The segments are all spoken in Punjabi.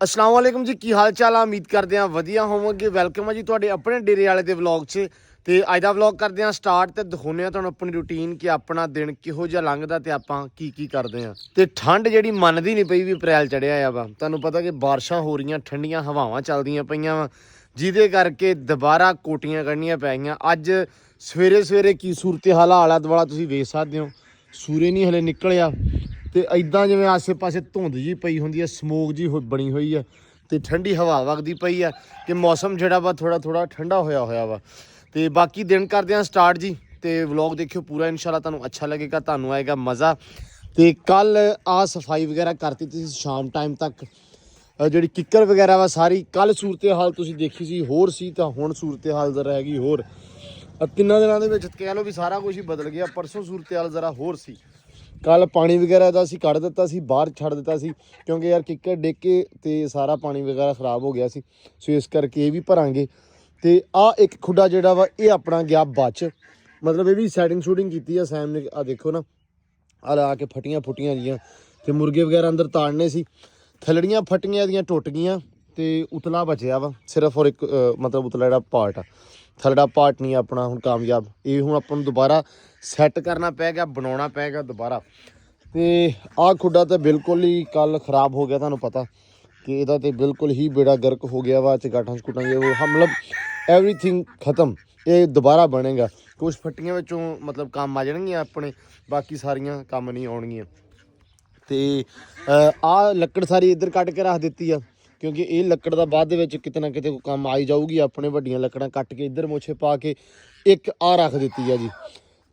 अस्सलाम वालेकुम जी, की हाल चाल आ? उम्मीद करते हैं वधिया होवोगे। वेलकम है जी तुहाडे अपने डेरे वाले दे व्लॉग च। ते अज दा व्लॉग करते हैं स्टार्ट ते दिखाने आ तुहानूं अपनी रूटीन कि अपना दिन किहो जिहा लंघदा ते आपां की करदे आ। ते ठंड जिहड़ी मनदी नहीं पई भी अप्रैल चढ़िया आ वा। तुहानूं पता कि बारिशां हो रहीआं, ठंडियां हवावां चलदियां पईआं वा, जिहदे करके दुबारा कोटियां कड्ढणियां पै गईआं। अज सवेरे सवेरे की सूरत हाल आला दुआला तुसीं वेख सकदे हो। सूरज नहीं हले निकलिया ਤੇ ਇਦਾਂ ਜਿਵੇਂ ਆਸੇ-ਪਾਸੇ ਧੁੰਦ ਜੀ ਪਈ ਹੁੰਦੀ ਹੈ, ਸਮੋਕ ਜੀ ਬਣੀ ਹੋਈ ਹੈ ਤੇ ਠੰਡੀ ਹਵਾ ਵਗਦੀ ਪਈ ਹੈ ਕਿ ਮੌਸਮ ਜਿਹੜਾ ਵਾ ਥੋੜਾ ਠੰਡਾ ਹੋਇਆ ਵਾ। ਤੇ ਬਾਕੀ ਦਿਨ ਕਰਦੇ ਆ ਸਟਾਰਟ ਜੀ ਤੇ ਵਲੌਗ ਦੇਖਿਓ ਪੂਰਾ, ਇਨਸ਼ਾਅੱਲਾ ਤੁਹਾਨੂੰ ਅੱਛਾ ਲੱਗੇਗਾ, ਤੁਹਾਨੂੰ ਆਏਗਾ ਮਜ਼ਾ। ਤੇ ਕੱਲ ਆ ਸਫਾਈ ਵਗੈਰਾ ਕਰਤੀ ਸੀ ਸ਼ਾਮ ਟਾਈਮ ਤੱਕ। ਜਿਹੜੀ ਕਿੱਕਰ ਵਗੈਰਾ ਵਾ ਸਾਰੀ ਕੱਲ ਸੂਰਤ ਹਾਲ ਤੁਸੀਂ ਦੇਖੀ ਸੀ ਹੋਰ ਸੀ, ਤਾਂ ਹੁਣ ਸੂਰਤ ਹਾਲ ਜ਼ਰਾ ਹੈਗੀ ਹੋਰ। ਤਿੰਨਾਂ ਦਿਨਾਂ ਦੇ ਵਿੱਚ ਕਹਿ ਲਓ ਵੀ ਸਾਰਾ ਕੁਝ ਹੀ ਬਦਲ ਗਿਆ। ਪਰਸੋਂ ਸੂਰਤ ਹਾਲ ਜ਼ਰਾ ਹੋਰ ਸੀ। ਕੱਲ ਪਾਣੀ ਵਗੈਰਾ ਦਾ ਅਸੀਂ ਕੱਢ ਦਿੱਤਾ ਸੀ, ਬਾਹਰ ਛੱਡ ਦਿੱਤਾ ਸੀ ਕਿਉਂਕਿ ਯਾਰ ਕਿੱਕਰ ਡਿੱਗ ਕੇ ਤੇ ਸਾਰਾ ਪਾਣੀ ਵਗੈਰਾ ਖਰਾਬ ਹੋ ਗਿਆ ਸੀ। ਸੋ ਇਸ ਕਰਕੇ ਇਹ ਵੀ ਭਰਾਂਗੇ। ਤੇ ਆ ਇੱਕ ਖੁੱਡਾ ਜਿਹੜਾ ਵਾ ਇਹ ਆਪਣਾ ਗਿਆ ਬਚ, ਮਤਲਬ ਇਹ ਵੀ ਸੈਟਿੰਗ ਸ਼ੂਟਿੰਗ ਕੀਤੀ ਆ ਸੈਮ ਨੇ। ਆ ਦੇਖੋ ਨਾ, ਆ ਲਾ ਕੇ ਫਟੀਆਂ ਜੀਆਂ ਤੇ ਮੁਰਗੇ ਵਗੈਰਾ ਅੰਦਰ ਤਾੜਨੇ ਸੀ, ਥਲੜੀਆਂ ਫਟੀਆਂ ਦੀਆਂ ਟੁੱਟ ਗਈਆਂ ਤੇ ਉਤਲਾ ਬਚਿਆ ਵਾ ਸਿਰਫ। ਔਰ ਇੱਕ ਮਤਲਬ ਉਤਲਾ ਜਿਹੜਾ ਪਾਰਟ ਆ, ਥਲੜਾ ਪਾਰਟ ਨਹੀਂ ਆਪਣਾ ਹੁਣ ਕਾਮਯਾਬ। ਇਹ ਹੁਣ ਆਪਾਂ ਨੂੰ ਦੁਬਾਰਾ ਸੈੱਟ ਕਰਨਾ ਪੈ ਗਿਆ, ਬਣਾਉਣਾ ਪੈ ਗਿਆ ਦੁਬਾਰਾ। ਤੇ ਆਹ ਖੁੱਡਾ ਤਾਂ ਬਿਲਕੁਲ ਹੀ ਕੱਲ ਖ਼ਰਾਬ ਹੋ ਗਿਆ, ਤੁਹਾਨੂੰ ਪਤਾ ਕਿ ਇਹਦਾ ਤੇ ਬਿਲਕੁਲ ਹੀ ਬੇੜਾ ਗਰਕ ਹੋ ਗਿਆ ਵਾ। ਚਗਾਠਾਂ ਸਕੂਟਾਂ ਉਹ ਮਤਲਬ ਐਵਰੀਥਿੰਗ ਖਤਮ। ਇਹ ਦੁਬਾਰਾ ਬਣੇਗਾ। ਕੁਛ ਫੱਟੀਆਂ ਵਿੱਚੋਂ ਮਤਲਬ ਕੰਮ ਆ ਜਾਣਗੀਆਂ ਆਪਣੇ, ਬਾਕੀ ਸਾਰੀਆਂ ਕੰਮ ਨਹੀਂ ਆਉਣਗੀਆਂ। ਤੇ ਆਹ ਲੱਕੜ ਸਾਰੀ ਇੱਧਰ ਕੱਟ ਕੇ ਰੱਖ ਦਿੱਤੀ ਆ ਕਿਉਂਕਿ ਇਹ ਲੱਕੜ ਦਾ ਬਾਅਦ ਦੇ ਵਿੱਚ ਕਿਤੇ ਨਾ ਕਿਤੇ ਕੰਮ ਆਈ ਜਾਊਗੀ। ਆਪਣੇ ਵੱਡੀਆਂ ਲੱਕੜਾਂ ਕੱਟ ਕੇ ਇੱਧਰ ਮੋਛੇ ਪਾ ਕੇ ਇੱਕ ਆ ਰੱਖ ਦਿੱਤੀ ਆ ਜੀ।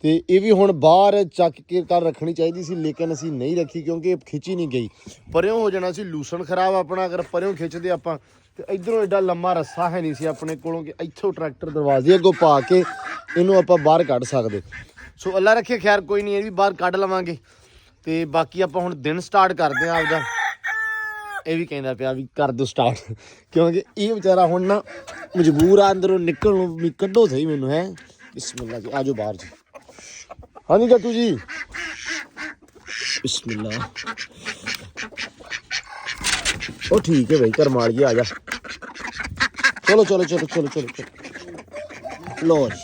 ਤੇ ਇਹ ਵੀ ਹੁਣ ਬਾਹਰ ਚੱਕ ਕੇ ਕਰ ਰੱਖਣੀ ਚਾਹੀਦੀ ਸੀ, ਲੇਕਿਨ ਅਸੀਂ ਨਹੀਂ ਰੱਖੀ ਕਿਉਂਕਿ ਇਹ ਖਿੱਚੀ ਨਹੀਂ ਗਈ। ਪਰਿਓਂ ਹੋ ਜਾਣਾ ਸੀ ਲੂਸਣ ਖਰਾਬ ਆਪਣਾ ਅਗਰ ਪਰਿਓਂ ਖਿੱਚਦੇ ਆਪਾਂ। ਤੇ ਇੱਧਰੋਂ ਐਡਾ ਲੰਮਾ ਰੱਸਾ ਹੈ ਨਹੀਂ ਸੀ ਆਪਣੇ ਕੋਲੋਂ ਕਿ ਇੱਥੋਂ ਟਰੈਕਟਰ ਦਰਵਾਜ਼ੇ ਅੱਗੋਂ ਪਾ ਕੇ ਇਹਨੂੰ ਆਪਾਂ ਬਾਹਰ ਕੱਢ ਸਕਦੇ। ਸੋ ਅੱਲਾ ਰੱਖੇ ਖੈਰ, ਕੋਈ ਨਹੀਂ, ਇਹ ਵੀ ਬਾਹਰ ਕੱਢ ਲਵਾਂਗੇ। ਤੇ ਬਾਕੀ ਆਪਾਂ ਹੁਣ ਦਿਨ ਸਟਾਰਟ ਕਰਦੇ ਹਾਂ ਆਪਦਾ। ਇਹ ਵੀ ਕਹਿੰਦਾ ਪਿਆ ਵੀ ਕਰ ਦਿਓ ਸਟਾਰਟ ਕਿਉਂਕਿ ਇਹ ਵਿਚਾਰਾ ਹੁਣ ਨਾ ਮਜਬੂਰ ਆ ਅੰਦਰੋਂ ਨਿਕਲਣ ਨੂੰ ਵੀ ਕੱਢੋ ਸਹੀ ਮੈਨੂੰ। ਹੈ ਬਿਸਮਿਲ੍ਲਾ ਜੀ, ਆ ਜਾਓ ਬਾਹਰ ਜੀ। ਹਾਂਜੀ ਗੱਟੂ ਜੀ, ਬਿਸਮਿਲ੍ਲਾ। ਉਹ ਠੀਕ ਹੈ ਭਾਈ, ਘਰ ਮਾਰ ਗਿਆ, ਆ ਜਾ। ਚਲੋ ਚਲੋ ਚਲੋ ਚਲੋ ਚਲੋ ਚਲੋ ਲੋ ਜੀ,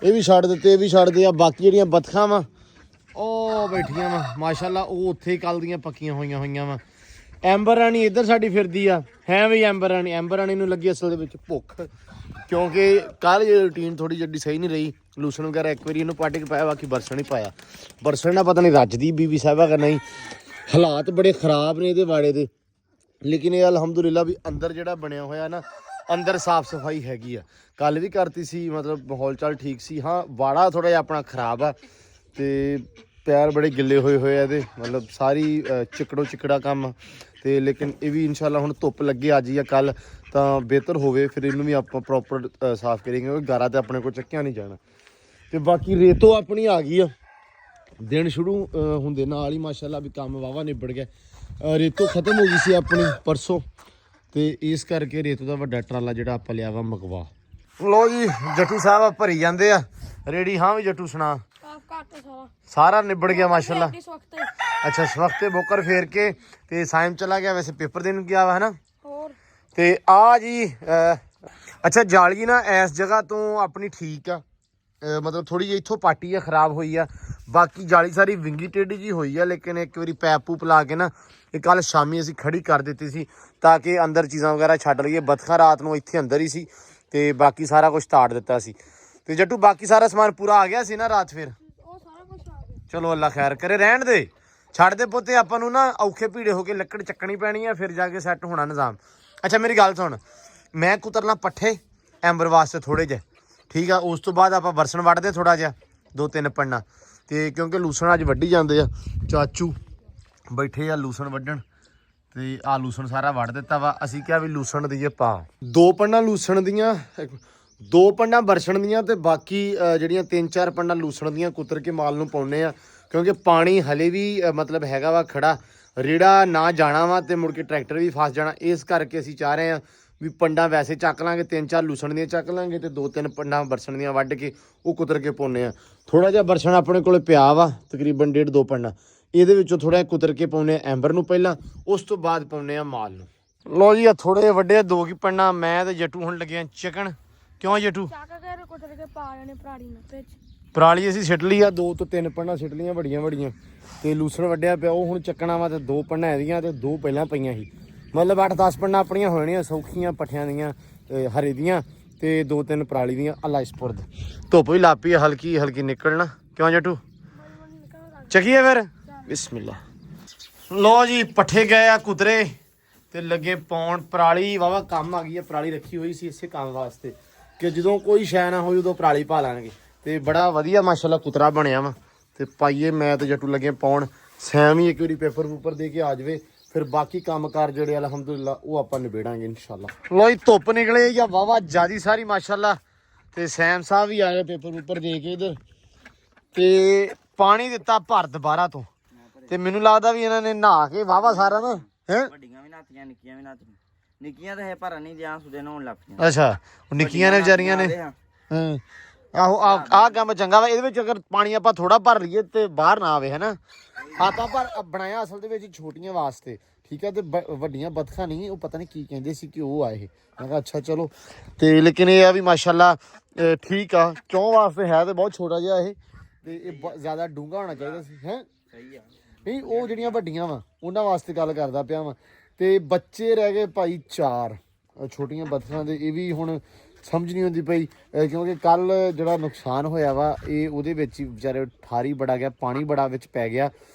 ਇਹ ਵੀ ਛੱਡ ਦਿੱਤੇ, ਇਹ ਵੀ ਛੱਡਦੇ ਆ। ਬਾਕੀ ਜਿਹੜੀਆਂ ਬਤਖਾਂ ਵਾ ਉਹ ਬੈਠੀਆਂ ਵਾ ਮਾਸ਼ਾਅੱਲਾ, ਉਹ ਉੱਥੇ ਹੀ ਕੱਲ ਦੀਆਂ ਪੱਕੀਆਂ ਹੋਈਆਂ ਵਾ। ਐਂਬਰ ਰਾਣੀ ਇੱਧਰ ਸਾਡੀ ਫਿਰਦੀ ਆ, ਹੈ ਵੀ ਐਂਬਰ ਰਾਣੀ ਨੂੰ ਲੱਗੀ ਅਸਲ ਦੇ ਵਿੱਚ ਭੁੱਖ ਕਿਉਂਕਿ ਕੱਲ੍ਹ ਜਿਹੜੀ ਰੂਟੀਨ ਥੋੜ੍ਹੀ ਜਿਹੀ ਸਹੀ ਨਹੀਂ ਰਹੀ। ਲੂਸਣ ਵਗੈਰਾ ਇੱਕ ਵਾਰੀ ਇਹਨੂੰ ਪੱਟ ਕੇ ਪਾਇਆ, ਬਾਕੀ ਬਰਸਣ ਹੀ ਪਾਇਆ। ਬਰਸਣ ਨਾਲ ਪਤਾ ਨਹੀਂ ਰੱਜਦੀ ਬੀਬੀ ਸਾਹਿਬਾ ਕਿ ਨਹੀਂ। ਹਾਲਾਤ ਬੜੇ ਖ਼ਰਾਬ ਨੇ ਇਹਦੇ ਵਾੜੇ ਦੇ, ਲੇਕਿਨ ਇਹ ਅਲਹਮਦੁਲਿਲਾ ਵੀ ਅੰਦਰ ਜਿਹੜਾ ਬਣਿਆ ਹੋਇਆ ਨਾ, ਅੰਦਰ ਸਾਫ਼ ਸਫਾਈ ਹੈਗੀ ਆ। ਕੱਲ੍ਹ ਵੀ ਕਰਤੀ ਸੀ, ਮਤਲਬ ਮਾਹੌਲ ਚਾਲ ਠੀਕ ਸੀ। ਹਾਂ ਵਾੜਾ ਥੋੜ੍ਹਾ ਜਿਹਾ ਆਪਣਾ ਖ਼ਰਾਬ ਆ ਤੇ ਪੈਰ ਬੜੇ ਗਿੱਲੇ ਹੋਏ ਆ ਇਹਦੇ, ਮਤਲਬ ਸਾਰੀ ਚਿਕੜਾ ਕੰਮ। ਤੇ ਲੇਕਿਨ ਇਹ ਵੀ ਇਨਸ਼ਾਅੱਲਾ ਹੁਣ ਧੁੱਪ ਲੱਗੇ ਅੱਜ ਜਾਂ ਕੱਲ੍ਹ ਤਾਂ ਬਿਹਤਰ ਹੋਵੇ, ਫਿਰ ਇਹਨੂੰ ਵੀ ਆਪਾਂ ਪ੍ਰੋਪਰ ਸਾਫ਼ ਕਰਾਂਗੇ ਕਿਉਂਕਿ ਗਾਰਾ ਤਾਂ ਆਪਣੇ ਕੋਲ ਚੱਕਿਆ ਨਹੀਂ ਜਾਣਾ। ਤੇ ਬਾਕੀ ਰੇਤੋ ਆਪਣੀ ਆ ਗਈ ਆ, ਦਿਨ ਸ਼ੁਰੂ ਹੁੰਦੇ ਨਾਲ ਹੀ ਮਾਸ਼ਾਅੱਲਾ ਵੀ ਕੰਮ ਵਾਵਾ ਨਿਬੜ ਗਿਆ। ਰੇਤੋ ਖਤਮ ਹੋ ਗਈ ਸੀ ਆਪਣੀ ਪਰਸੋਂ, ਤੇ ਇਸ ਕਰਕੇ ਰੇਤੋ ਦਾ ਵੱਡਾ ਟਰਾਲਾ ਜਿਹੜਾ ਆਪਾਂ ਲਿਆ ਵਾ ਮਗਵਾ। ਲੋ ਜੀ ਜੱਟੂ ਸਾਹਿਬ ਭਰੀ ਜਾਂਦੇ ਆ ਰੇੜੀ। ਹਾਂ ਵੀ ਜੱਟੂ ਸੁਣਾ, ਸਾਰਾ ਨਿਬੜ ਗਿਆ ਮਾਸ਼ਾਅੱਲਾ। ਅੱਛਾ ਇਸ ਵਕਤ ਬੋਕਰ ਫੇਰ ਕੇ ਤੇ ਸਾਇਮ ਚਲਾ ਗਿਆ, ਵੈਸੇ ਪੇਪਰ ਦੇਣ ਗਿਆ ਵਾ ਹੈ ਨਾ। ਤੇ ਆ ਜੀ ਅੱਛਾ ਜਾਲੀ ਨਾ ਇਸ ਜਗ੍ਹਾ ਤੋਂ ਆਪਣੀ ਠੀਕ ਆ, ਮਤਲਬ ਥੋੜੀ ਜਿਹੀ ਇੱਥੋਂ ਪਾਟੀ ਆ ਖਰਾਬ ਹੋਈ ਆ, ਬਾਕੀ ਜਾਲੀ ਸਾਰੀ ਵਿੰਗੀ ਟੇਢੀ ਜੀ ਹੋਈ ਆ। ਲੇਕਿਨ ਇੱਕ ਵਾਰੀ ਪੈਪ ਪੂਪ ਲਾ ਕੇ ਨਾ ਇਹ ਕੱਲ ਸ਼ਾਮੀ ਅਸੀਂ ਖੜੀ ਕਰ ਦਿੱਤੀ ਸੀ ਤਾਂ ਕਿ ਅੰਦਰ ਚੀਜ਼ਾਂ ਵਗੈਰਾ ਛੱਡ ਲਈਏ। ਬਤਖਾਂ ਰਾਤ ਨੂੰ ਇੱਥੇ ਅੰਦਰ ਹੀ ਸੀ ਤੇ ਬਾਕੀ ਸਾਰਾ ਕੁਝ ਤਾੜ ਦਿੱਤਾ ਸੀ। ਤੇ ਜੱਟੂ ਬਾਕੀ ਸਾਰਾ ਸਮਾਨ ਪੂਰਾ ਆ ਗਿਆ ਸੀ ਨਾ ਰਾਤ। ਫਿਰ ਚਲੋ ਅੱਲਾ ਖੈਰ ਕਰੇ, ਰਹਿਣ ਦੇ, ਛੱਡ ਦੇ ਪੁੱਤੇ। ਆਪਾਂ ਨੂੰ ਨਾ ਔਖੇ ਭੀੜੇ ਹੋ ਕੇ ਲੱਕੜ ਚੱਕਣੀ ਪੈਣੀ ਆ, ਫਿਰ ਜਾ ਕੇ ਸੈੱਟ ਹੋਣਾ ਨਿਜ਼ਾਮ। ਅੱਛਾ ਮੇਰੀ ਗੱਲ ਸੁਣ, ਮੈਂ ਕੁਤਰਨਾ ਪੱਠੇ ਐਂਬਰ ਵਾਸਤੇ ਥੋੜ੍ਹੇ ਜਿਹੇ, ਠੀਕ ਆ। ਉਸ ਤੋਂ ਬਾਅਦ ਆਪਾਂ ਬਰਸਣ ਵੱਢਦੇ ਥੋੜ੍ਹਾ ਜਿਹਾ, 2-3 ਪੰਨਾ। ਤੇ ਕਿਉਂਕਿ ਲੂਸਣ ਅੱਜ ਵੱਢੀ ਜਾਂਦੇ ਆ, ਚਾਚੂ ਬੈਠੇ ਆ ਲੂਸਣ ਵੱਢਣ। ਤੇ ਆਹ ਲੂਸਣ ਸਾਰਾ ਵੱਢ ਦਿੱਤਾ ਵਾ। ਅਸੀਂ ਕਿਹਾ ਵੀ ਲੂਸਣ ਦੀਏ ਪਾ 2 ਪੰਨਾ ਲੂਸਣ ਦੀਆਂ, 2 ਪੰਨਾ ਬਰਸਣ ਦੀਆਂ, ਤੇ ਬਾਕੀ ਜਿਹੜੀਆਂ 3-4 ਪੰਨਾ ਲੂਸਣ ਦੀਆਂ ਕੁਤਰ ਕੇ ਮਾਲ ਨੂੰ ਪਾਉਂਦੇ ਆ ਕਿਉਂਕਿ ਪਾਣੀ ਹਲੇ ਵੀ ਮਤਲਬ ਹੈਗਾ ਵਾ ਖੜਾ, ਰੇੜਾ ਨਾ ਜਾਣਾ ਵਾ ਤੇ ਮੁੜ ਕੇ ਟਰੈਕਟਰ ਵੀ ਫਸ ਜਾਣਾ। ਇਸ ਕਰਕੇ ਅਸੀਂ ਚਾਹ ਰਹੇ ਹਾਂ ਵੀ ਪੰਡਾਂ ਵੈਸੇ ਚੱਕ ਲਾਂਗੇ, 3-4 ਲੂਸਣ ਦੀਆਂ ਚੱਕ ਲਾਂਗੇ ਤੇ 2-3 ਪੰਡਾਂ ਬਰਸਣ ਦੀਆਂ ਵੱਢ ਕੇ ਉਹ ਕੁਤਰ ਕੇ ਪਾਉਂਦੇ ਆ। ਥੋੜ੍ਹਾ ਜਿਹਾ ਬਰਸਣ ਆਪਣੇ ਕੋਲ ਪਿਆ ਵਾ, ਤਕਰੀਬਨ 1.5-2 ਪੰਡਾ। ਇਹਦੇ ਵਿੱਚੋਂ ਥੋੜ੍ਹਾ ਜਿਹਾ ਕੁਤਰ ਕੇ ਪਾਉਂਦੇ ਆ ਐਂਬਰ ਨੂੰ ਪਹਿਲਾਂ, ਉਸ ਤੋਂ ਬਾਅਦ ਪਾਉਂਦੇ ਆ ਮਾਲ ਨੂੰ। ਲੋ ਜੀ ਆ ਥੋੜੇ ਵੱਡੇ ਦੋ ਕੀ ਪੜਨਾ ਮੈਂ ਤੇ ਜੱਟੂ ਹੁਣ ਲੱਗੇ ਚਿਕਨ ਕਿਉਂ ਜੱਟੂ ਪਰਾਲੀ ਅਸੀਂ ਸਿੱਟ ਲਈ ਆ 2 ਤੋਂ 3 ਪੜਨਾ ਸਿੱਟ ਲੀਆਂ ਵੱਡੀਆਂ ਤੇ ਲੂਸਣ ਵੱਡਿਆ ਪਿਆ ਉਹ ਹੁਣ ਚੱਕਣਾ ਵਾ ਤੇ 2 ਪੜਨਾ ਇਹਦੀਆਂ ਤੇ 2 ਪਹਿਲਾਂ ਪਈਆਂ ਸੀ ਮਤਲਬ 8-10 ਪੜਨਾ ਆਪਣੀਆਂ ਹੋਣੀਆਂ ਸੌਖੀਆਂ ਪੱਠਿਆਂ ਦੀਆਂ ਹਰੇ ਦੀਆਂ ਤੇ 2-3 ਪਰਾਲੀ ਦੀਆਂ ਅੱਲਾ ਇਸਪੁਰਦ ਧੁੱਪ ਵੀ ਲਾਪੀ ਹਲਕੀ ਨਿਕਲਣਾ ਕਿਉਂ ਜੱਟੂ ਚੱਕੀਏ ਫਿਰ ਬਿਸਮਿਲ੍ਲਾ ਲੋ ਜੀ ਪੱਠੇ ਗਏ ਆ ਕੁਤਰੇ ਤੇ ਲੱਗੇ ਪਾਉਣ ਪਰਾਲੀ ਵਾਵਾ ਕੰਮ ਆ ਗਈ ਆ ਪਰਾਲੀ ਰੱਖੀ ਹੋਈ ਸੀ ਇਸੇ ਕੰਮ ਵਾਸਤੇ ਕਿ ਜਦੋਂ ਕੋਈ ਸ਼ੈ ਨਾ ਹੋਈ ਉਦੋਂ ਪਰਾਲੀ ਪਾ ਲਾਂਗੇ ਤੇ ਬੜਾ ਵਧੀਆ ਮਾਸ਼ਾਅੱਲਾ ਕੁਤਰਾ ਬਣਿਆ ਵਾ ਤੇ ਪਾਈਏ ਮੈਂ ਤੇ ਜੱਟੂ ਲੱਗੇ ਪਾਉਣ ਸੈਮ ਹੀ ਇੱਕ ਵਾਰੀ ਪੇਪਰ ਦੇ ਕੇ ਆ ਜਾਵੇ ਫਿਰ ਬਾਕੀ ਕੰਮਕਾਰ ਜਿਹੜੇ ਅਲਹਮਦੁਲਿਲਾ ਉਹ ਆਪਾਂ ਨਿਬੇੜਾਂਗੇ ਇਨਸ਼ਾਅੱਲਾ ਲੋ ਜੀ ਧੁੱਪ ਨਿਕਲੇ ਜਾਂ ਵਾਵਾ ਜਿਆਦੀ ਸਾਰੀ ਮਾਸ਼ਾਅੱਲਾ ਤੇ ਸੈਮ ਸਾਹਿਬ ਵੀ ਆਏ ਪੇਪਰ ਦੇ ਕੇ ਇਧਰ ਤੇ ਪਾਣੀ ਦਿੱਤਾ ਭਰ ਦੁਬਾਰਾ ਤੋਂ ਤੇ ਮੈਨੂੰ ਲੱਗਦਾ ਵੀ ਇਹਨਾਂ ਨੇ ਨਹਾ ਕੇ ਵਾਵਾ ਸਾਰਾ ਨਾ ਹੈ ਵੱਡੀਆਂ ਵੀ ਨਾਤੀਆਂ ਨਿੱਕੀਆਂ ਵੀ ਨਾਤੀਆਂ ਨਿੱਕੀਆਂ ਤਾਂ ਹੈ ਪਰ ਨਹੀਂ ਜਾਂ ਸੁਦੇ ਨਹਾਉਣ ਲੱਗ ਪਈਆਂ ਅੱਛਾ ਉਹ ਨਿੱਕੀਆਂ ਨੇ ਵਿਚਾਰੀਆਂ ਨੇ ਹਾਂ ਆਹੋ ਆਹ ਕੰਮ ਚੰਗਾ ਵਾ ਇਹਦੇ ਵਿੱਚ ਅਗਰ ਪਾਣੀ ਆਪਾਂ ਥੋੜਾ ਭਰ ਲਈਏ ਤੇ ਬਾਹਰ ਨਾ ਆਵੇ ਹੈਨਾ ਆਪਾਂ ਪਰ ਬਣਾਇਆ ਅਸਲ ਦੇ ਵਿੱਚ ਛੋਟੀਆਂ ਵਾਸਤੇ ਠੀਕ ਹੈ ਤੇ ਵੱਡੀਆਂ ਬਤਖਾਂ ਨਹੀਂ ਉਹ ਪਤਾ ਨਹੀਂ ਕੀ ਕਹਿੰਦੇ ਸੀ ਕਿ ਉਹ ਆਏ ਮੈਂ ਕਿਹਾ ਅੱਛਾ ਚਲੋ ਤੇ ਲੇਕਿਨ ਇਹ ਆ ਵੀ ਮਾਸ਼ਾਅੱਲਾ ਠੀਕ ਆ ਚੌਂ ਵਾਸਤੇ ਹੈ ਤੇ ਬਹੁਤ ਛੋਟਾ ਜਿਹਾ ਇਹ ਤੇ ਇਹ ਜ਼ਿਆਦਾ ਡੂੰਘਾ ਹੋਣਾ ਚਾਹੀਦਾ ਸੀ ਹੈ ਸਹੀ ਆ ਨਹੀਂ ਉਹ ਜਿਹੜੀਆਂ ਵੱਡੀਆਂ ਵਾ ਉਹਨਾਂ ਵਾਸਤੇ ਗੱਲ ਕਰਦਾ ਪਿਆ ਵਾ ਤੇ ਬੱਚੇ ਰਹਿ ਗਏ ਭਾਈ 4 ਛੋਟੀਆਂ ਬਤਖਾਂ ਦੇ ਇਹ ਵੀ ਹੁਣ ਸਮਝ ਨਹੀਂ ਆਉਂਦੀ ਪਈ ਕਿਉਂਕਿ ਕੱਲ ਜਿਹੜਾ ਨੁਕਸਾਨ ਹੋਇਆ ਵਾ ਇਹ ਉਹਦੇ ਵਿੱਚ ਹੀ ਵਿਚਾਰੇ ਠਾਰੀ ਬੜਾ ਗਿਆ ਪਾਣੀ ਬੜਾ ਵਿੱਚ ਪੈ ਗਿਆ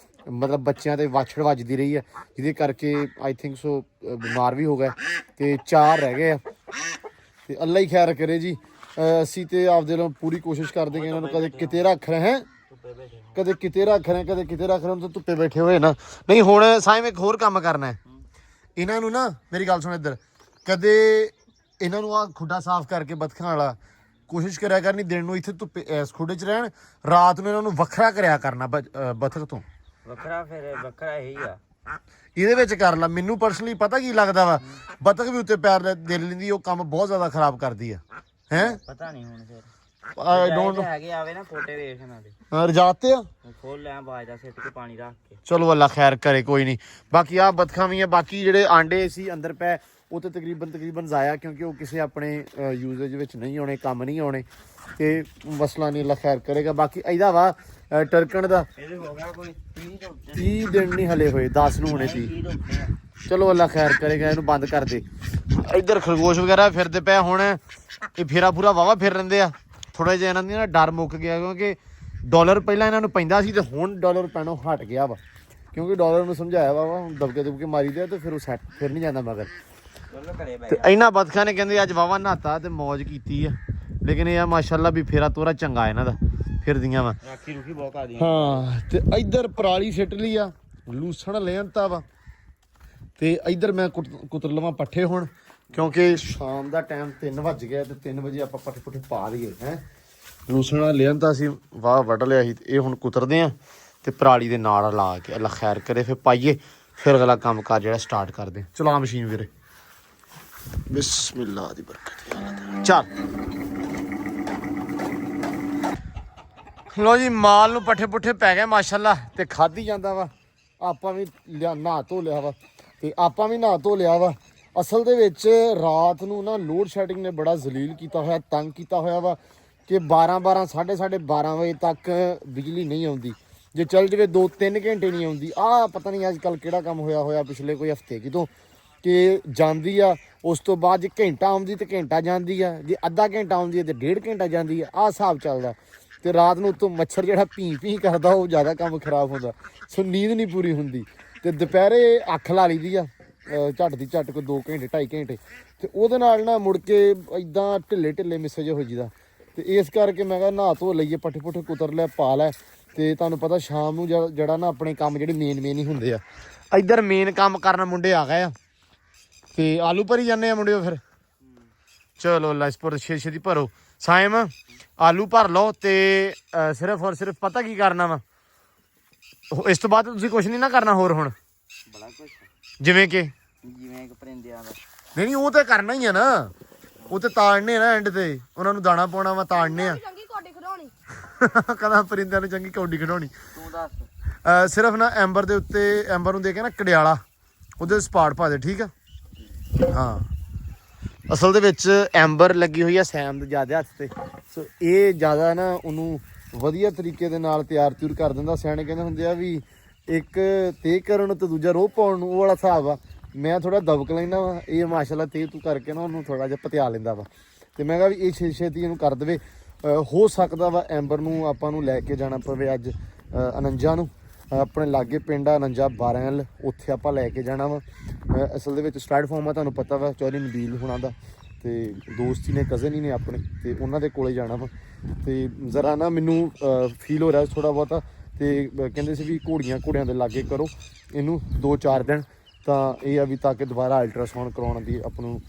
ਮਤਲਬ ਬੱਚਿਆਂ ਤੇ ਵਾਛੜ ਵੱਜਦੀ ਰਹੀ ਹੈ ਜਿਹਦੇ ਕਰਕੇ ਆਈ ਥਿੰਕ ਸੋ ਬਿਮਾਰ ਵੀ ਹੋ ਗਏ ਤੇ 4 ਰਹਿ ਗਏ ਆ ਤੇ ਅੱਲਾ ਹੀ ਖੈਰ ਕਰੇ ਜੀ ਅਸੀਂ ਤੇ ਆਪਦੇ ਵੱਲੋਂ ਪੂਰੀ ਕੋਸ਼ਿਸ਼ ਕਰਦੇ ਕਿ ਇਹਨਾਂ ਨੂੰ ਕਦੇ ਕਿਤੇ ਰੱਖ ਰਹੇ ਹਾਂ ਕਦੇ ਕਿਤੇ ਰੱਖ ਰਹੇ ਕਦੇ ਕਿਤੇ ਰੱਖ ਰਹੇ ਤਾਂ ਧੁੱਪੇ ਬੈਠੇ ਹੋਏ ਨਾ ਨਹੀਂ ਹੁਣ ਸਾਈਮ ਇੱਕ ਹੋਰ ਕੰਮ ਕਰਨਾ ਹੈ ਇਹਨਾਂ ਨੂੰ ਨਾ ਮੇਰੀ ਗੱਲ ਸੁਣ ਇੱਧਰ ਕਦੇ ਇਹਨਾਂ ਨੂੰ ਆ ਖੁੱਡਾ ਸਾਫ਼ ਕਰਕੇ ਬਤਖਾਂ ਵਾਲਾ ਕੋਸ਼ਿਸ਼ ਕਰਿਆ ਕਰਨੀ ਦਿਨ ਨੂੰ ਇੱਥੇ ਧੁੱਪੇ ਇਸ ਖੁੱਡੇ 'ਚ ਰਹਿਣ ਰਾਤ ਨੂੰ ਇਹਨਾਂ ਨੂੰ ਵੱਖਰਾ ਕਰਿਆ ਕਰਨਾ ਬਤਖ ਤੋਂ ਵੱਖਰਾ ਇਹੀ ਆ ਇਹਦੇ ਵਿੱਚ ਕਰ ਲਾ ਮੈਨੂੰ ਪਰਸਨਲੀ ਪਤਾ ਕੀ ਲੱਗਦਾ ਵਾ ਬਤਖ ਵੀ ਉੱਤੇ ਪੈਰ ਦੇ ਲੈਂਦੀ ਉਹ ਕੰਮ ਬਹੁਤ ਜ਼ਿਆਦਾ ਖਰਾਬ ਕਰਦੀ ਆ ਹੈ ਪਤਾ ਨਹੀਂ ਹੁਣ ਫਿਰ ਆਈ ਡੋਨਟ ਹੈਗੇ ਆਵੇ ਨਾ ਫੋਟੇ ਵੇਖ ਇਹਨਾਂ ਦੇ ਰਜਾਤੇ ਆ ਖੋਲ ਲੈ ਬਾਜ ਦਾ ਸਿੱਟ ਕੇ ਪਾਣੀ ਰੱਖ ਕੇ ਚਲੋ ਅੱਲਾ ਖੈਰ ਕਰੇ ਕੋਈ ਨਹੀਂ ਬਾਕੀ ਆ ਬਤਖਾਂ ਵੀ ਆ ਬਾਕੀ ਜਿਹੜੇ ਆਂਡੇ ਸੀ ਅੰਦਰ ਪੈ ਉਹ ਤੇ ਤਕਰੀਬਨ ਜ਼ਾਇਆ ਕਿਉਂਕਿ ਉਹ ਕਿਸੇ ਆਪਣੇ ਯੂਜ਼ੇਜ ਵਿੱਚ ਨਹੀਂ ਆਉਣੇ ਕੰਮ ਨਹੀਂ ਆਉਣੇ ਤੇ ਮਸਲਾ ਨਹੀਂ ਅੱਲਾ ਖੈਰ ਕਰੇਗਾ ਬਾਕੀ ਇਹਦਾ ਵਾ ਟਰਕਣ ਦਾ ਇਹਦੇ ਹੋ ਗਿਆ ਕੋਈ 30 ਦਿਨ ਨਹੀਂ ਹਲੇ ਹੋਏ 10 ਨੂੰ ਹੋਣੇ ਸੀ ਚਲੋ ਅੱਲਾ ਖੈਰ ਕਰੇਗਾ ਇਹਨੂੰ ਬੰਦ ਕਰ ਦੇ ਇੱਧਰ ਖਰਗੋਸ਼ ਵਗੈਰਾ ਫਿਰਦੇ ਪਏ ਹੁਣ ਇਹ ਫੇਰਾ ਪੂਰਾ ਵਾਵਾ ਫਿਰ ਰਹਿੰਦੇ ਆ ਥੋੜਾ ਜਿਹਾ ਇਹਨਾਂ ਦੀ ਨਾ ਡਰ ਮੁੱਕ ਗਿਆ ਕਿਉਂਕਿ ਡਾਲਰ ਪਹਿਲਾਂ ਇਹਨਾਂ ਨੂੰ ਪੈਂਦਾ ਸੀ ਤੇ ਹੁਣ ਡਾਲਰ ਪੈਣੋਂ ਹਟ ਗਿਆ ਵਾ ਕਿਉਂਕਿ ਡਾਲਰ ਨੂੰ ਸਮਝਾਇਆ ਵਾ ਦਬਕੇ ਮਾਰੀ ਦਿਆ ਤੇ ਫਿਰ ਉਹ ਸੈੱਟ ਫਿਰ ਨਹੀਂ ਜਾਂਦਾ ਮਗਰ ਤੇ ਇਹਨਾਂ ਬਤਖਾਂ ਨੇ ਕਹਿੰਦੇ ਅੱਜ ਵਾਵਾ ਨਹਾਤਾ ਤੇ ਮੌਜ ਕੀਤੀ ਆ ਲੇਕਿਨ ਇਹ ਆ ਮਾਸ਼ਾਅੱਲਾ ਵੀ ਫੇਰਾ ਤੋਰਾ ਚੰਗਾ ਇਹਨਾਂ ਦਾ ਫਿਰਦੀਆਂ ਵਾ ਰਾਖੀ ਰੁਖੀ ਬਹੁਤ ਆਦੀਆਂ ਹਾਂ ਤੇ ਇੱਧਰ ਪਰਾਲੀ ਸਿੱਟ ਲਈ ਆ ਲੂਸਣ ਲੈਣਤਾ ਵਾ ਤੇ ਇੱਧਰ ਮੈਂ ਕੁਤਰ ਲਵਾਂ ਪੱਠੇ ਹੁਣ ਕਿਉਂਕਿ ਸ਼ਾਮ ਦਾ ਟਾਈਮ 3 ਵਜ ਗਿਆ ਤੇ 3 ਵਜੇ ਆਪਾਂ ਪੱਠੇ ਪੁੱਠੇ ਪਾ ਲਈਏ ਹੈ ਲੂਸਣਾ ਲੈਣਤਾ ਸੀ ਵਾਹ ਵੱਢ ਲਿਆ ਸੀ ਇਹ ਹੁਣ ਕੁਤਰਦੇ ਆ ਤੇ ਪਰਾਲੀ ਦੇ ਨਾਲ ਲਾ ਕੇ ਅੱਲਾ ਖੈਰ ਕਰੇ ਫਿਰ ਪਾਈਏ ਫਿਰ ਅਗਲਾ ਕੰਮ ਕਾਰ ਜਿਹੜਾ ਸਟਾਰਟ ਕਰਦੇ ਚਲਾ ਮਸ਼ੀਨ ਵੀਰੇ ਬਿਸਮਿਲ੍ਲਾ ਦੀ ਬਰਕਤ ਚੱਲ ਲੋ ਜੀ ਮਾਲ ਨੂੰ ਪੱਠੇ ਪੁੱਠੇ ਪੈ ਗਏ ਮਾਸ਼ਾਅੱਲਾ ਤੇ ਖਾਧੀ ਜਾਂਦਾ ਵਾ ਆਪਾਂ ਵੀ ਨਹਾ ਧੋ ਲਿਆ ਵਾ ਤੇ ਆਪਾਂ ਵੀ ਨਹਾ ਧੋ ਲਿਆ ਵਾ ਅਸਲ ਦੇ ਵਿੱਚ ਰਾਤ ਨੂੰ ਨਾ ਲੋਡ ਸ਼ੈਡਿੰਗ ਨੇ ਬੜਾ ਜ਼ਲੀਲ ਕੀਤਾ ਹੋਇਆ ਤੰਗ ਕੀਤਾ ਹੋਇਆ ਵਾ ਕਿ 12 12:30 ਵਜੇ ਤੱਕ ਬਿਜਲੀ ਨਹੀਂ ਆਉਂਦੀ ਜੇ ਚੱਲ ਜਾਵੇ 2-3 ਘੰਟੇ ਨਹੀਂ ਆਉਂਦੀ ਆਹ ਪਤਾ ਨਹੀਂ ਅੱਜ ਕੱਲ੍ਹ ਕਿਹੜਾ ਕੰਮ ਹੋਇਆ ਪਿਛਲੇ ਕੋਈ ਹਫਤੇ ਕਿਤੋਂ ਕਿ ਜਾਂਦੀ ਆ ਉਸ ਤੋਂ ਬਾਅਦ ਜੇ ਘੰਟਾ ਆਉਂਦੀ ਤੇ ਘੰਟਾ ਜਾਂਦੀ ਆ ਜੇ ਅੱਧਾ ਘੰਟਾ ਆਉਂਦੀ ਹੈ ਤੇ 1.5 ਘੰਟਾ ਜਾਂਦੀ ਆ ਆਹ ਹਿਸਾਬ ਚੱਲਦਾ ਤੇ ਰਾਤ ਨੂੰ ਉੱਤੋਂ ਮੱਛਰ ਜਿਹੜਾ ਪੀ ਕਰਦਾ ਉਹ ਜ਼ਿਆਦਾ ਕੰਮ ਖਰਾਬ ਹੁੰਦਾ ਸੋ ਨੀਂਦ ਨਹੀਂ ਪੂਰੀ ਹੁੰਦੀ ਤੇ ਦੁਪਹਿਰੇ ਅੱਖ ਲਾ ਲਈਦੀ ਆ ਝੱਟ ਦੀ ਝੱਟ ਕੋਈ 2 ਘੰਟੇ 2.5 ਘੰਟੇ ਤੇ ਉਹਦੇ ਨਾਲ ਨਾ ਮੁੜ ਕੇ ਇਦਾਂ ਢਿੱਲੇ ਮਿੱਸੇ ਜਿਹੇ ਹੋ ਜੀਦਾ ਤੇ ਇਸ ਕਰਕੇ ਮੈਂ ਕਿਹਾ ਨਹਾ ਧੋ ਲਈਏ ਪੱਠੇ ਪੁੱਠੇ ਕੁਤਰ ਲੈ ਪਾ ਲੈ ਤੇ ਤੁਹਾਨੂੰ ਪਤਾ ਸ਼ਾਮ ਨੂੰ ਜਿਹੜਾ ਨਾ ਆਪਣੇ ਕੰਮ ਜਿਹੜੇ ਮੇਨ ਹੀ ਹੁੰਦੇ ਆ ਇੱਧਰ ਮੇਨ ਕੰਮ ਕਰਨ ਮੁੰਡੇ ਆ ਗਏ ਆ ਤੇ ਆਲੂ ਭਰੀ ਜਾਂਦੇ ਆ ਮੁੰਡਿਓ ਫਿਰ ਚਲੋ ਲਾਜਪੁਰ ਛੇਤੀ ਭਰੋ ਸਾਇਮ ਆਲੂ ਭਰ ਲਓ ਤੇ ਸਿਰਫ ਔਰ ਸਿਰਫ ਪਤਾ ਕੀ ਕਰਨਾ ਵਾ ਇਸ ਤੋਂ ਬਾਅਦ ਤੁਸੀਂ ਕੁਝ ਨਹੀਂ ਨਾ ਕਰਨਾ ਹੋਰ ਹੁਣ ਬੜਾ ਕੁਝ ਜਿਵੇਂ ਕਿ ਪਰਿੰਦਿਆਂ ਦਾ ਨਹੀਂ ਉਹ ਤਾਂ ਕਰਨਾ ਹੀ ਆ ਨਾ ਉਹ ਤੇ ਤਾੜਨੇ ਨਾ ਐਂਡ ਤੇ ਉਹਨਾਂ ਨੂੰ ਦਾਣਾ ਪਾਉਣਾ ਵਾ ਤਾੜਨੇ ਆ ਕਹਿੰਦਾ ਪਰਿੰਦਿਆਂ ਨੂੰ ਚੰਗੀ ਕੌਡੀ ਖਿਡਾਉਣੀ ਤੂੰ ਦੱਸ ਸਿਰਫ ਨਾ ਐਂਬਰ ਦੇ ਉੱਤੇ ਐਂਬਰ ਨੂੰ ਦੇ ਕੇ ਨਾ ਕੜਿਆਲਾ ਉਹਦੇ ਸਪਾਟ ਪਾ ਦੇ ਠੀਕ ਆ ਹਾਂ ਅਸਲ ਦੇ ਵਿੱਚ ਐਂਬਰ ਲੱਗੀ ਹੋਈ ਆ ਸੈਮ ਦੇ ਜ਼ਿਆਦਾ ਹੱਥ ਤੇ, ਸੋ ਇਹ ਜ਼ਿਆਦਾ ਨਾ ਉਹਨੂੰ ਵਧੀਆ ਤਰੀਕੇ ਦੇ ਨਾਲ ਤਿਆਰ ਤਿਉਰ ਕਰ ਦਿੰਦਾ। ਸਿਆਣੇ ਕਹਿੰਦੇ ਹੁੰਦੇ ਆ ਵੀ ਇੱਕ ਤੇਹ ਕਰਨ ਨੂੰ ਤੇ ਦੂਜਾ ਰੋਹ ਪਾਉਣ ਨੂੰ, ਉਹ ਵਾਲਾ ਹਿਸਾਬ ਆ। ਮੈਂ ਥੋੜਾ ਦਬਕ ਲੈਂਦਾ ਵਾ, ਇਹ ਮਾਸ਼ਾਅੱਲਾ ਤੇਹ ਤੂੰ ਕਰਕੇ ਨਾ ਉਹਨੂੰ ਥੋੜਾ ਜਿਹਾ ਪਤਿਆ ਲੈਂਦਾ ਵਾ। ਤੇ ਮੈਂ ਕਿਹਾ ਵੀ ਇਹ ਛੇਤੀ ਇਹਨੂੰ ਕਰ ਦੇਵੇ। ਹੋ ਸਕਦਾ ਵਾ ਐਂਬਰ ਨੂੰ ਆਪਾਂ ਨੂੰ ਲੈ ਕੇ ਜਾਣਾ ਪਵੇ ਅੱਜ 49 ਨੂੰ। ਆਪਣੇ ਲਾਗੇ ਪਿੰਡ ਆ 49 12L, ਉੱਥੇ ਆਪਾਂ ਲੈ ਕੇ ਜਾਣਾ ਵਾ। ਅਸਲ ਦੇ ਵਿੱਚ ਸਟਾਰਟ ਫਾਰਮ ਆ, ਤੁਹਾਨੂੰ ਪਤਾ ਵਾ ਚੌਧਰੀ ਨਬੀਲ ਹੋਣਾ ਦਾ, ਤੇ ਦੋਸਤ ਹੀ ਨੇ, ਕਜ਼ਨ ਹੀ ਨੇ ਆਪਣੇ, ਤੇ ਉਹਨਾਂ ਦੇ ਕੋਲੇ ਜਾਣਾ ਵਾ। ਤੇ ਜ਼ਰਾ ਨਾ ਮੈਨੂੰ ਫੀਲ ਹੋ ਰਿਹਾ ਥੋੜਾ ਬਹੁਤਾ, ਤੇ ਕਹਿੰਦੇ ਸੀ ਵੀ ਘੋੜੀਆਂ ਦੇ ਲਾਗੇ ਕਰੋ ਇਹਨੂੰ 2-4 ਦਿਨ, ਤਾਂ ਇਹ ਆ ਵੀ ਤਾਂ ਕਿ ਦੁਬਾਰਾ ਅਲਟਰਾਸਾਊਂਡ ਕਰਵਾਉਣ ਦੀ ਆਪਾਂ ਨੂੰ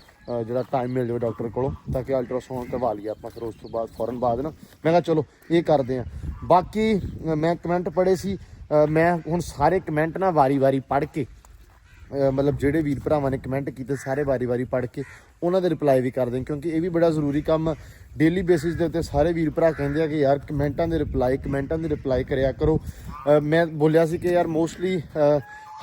ਜਿਹੜਾ ਟਾਈਮ ਮਿਲ ਜਾਵੇ ਡਾਕਟਰ ਕੋਲੋਂ, ਤਾਂ ਕਿ ਅਲਟਰਾਸਾਊਂਡ ਕਰਵਾ ਲਈਏ ਆਪਾਂ। ਫਿਰ ਉਸ ਤੋਂ ਬਾਅਦ ਫੌਰਨ ਬਾਅਦ ਨਾ ਮੈਂ ਕਿਹਾ ਚਲੋ ਇਹ ਕਰਦੇ ਹਾਂ। ਬਾਕੀ ਮੈਂ ਕਮੈਂਟ ਪੜ੍ਹੇ ਸੀ, ਮੈਂ ਹੁਣ ਸਾਰੇ ਕਮੈਂਟ ਨਾ ਵਾਰੀ ਪੜ੍ਹ ਕੇ, ਮਤਲਬ ਜਿਹੜੇ ਵੀਰ ਭਰਾਵਾਂ ਨੇ ਕਮੈਂਟ ਕੀਤੇ ਸਾਰੇ ਵਾਰੀ ਪੜ੍ਹ ਕੇ ਉਹਨਾਂ ਦੇ ਰਿਪਲਾਈ ਵੀ ਕਰਦੇ, ਕਿਉਂਕਿ ਇਹ ਵੀ ਬੜਾ ਜ਼ਰੂਰੀ ਕੰਮ ਡੇਲੀ ਬੇਸਿਸ ਦੇ ਉੱਤੇ। ਸਾਰੇ ਵੀਰ ਭਰਾ ਕਹਿੰਦੇ ਆ ਕਿ ਯਾਰ ਕਮੈਂਟਾਂ ਦੇ ਰਿਪਲਾਈ ਕਰਿਆ ਕਰੋ। ਮੈਂ ਬੋਲਿਆ ਸੀ ਕਿ ਯਾਰ ਮੋਸਟਲੀ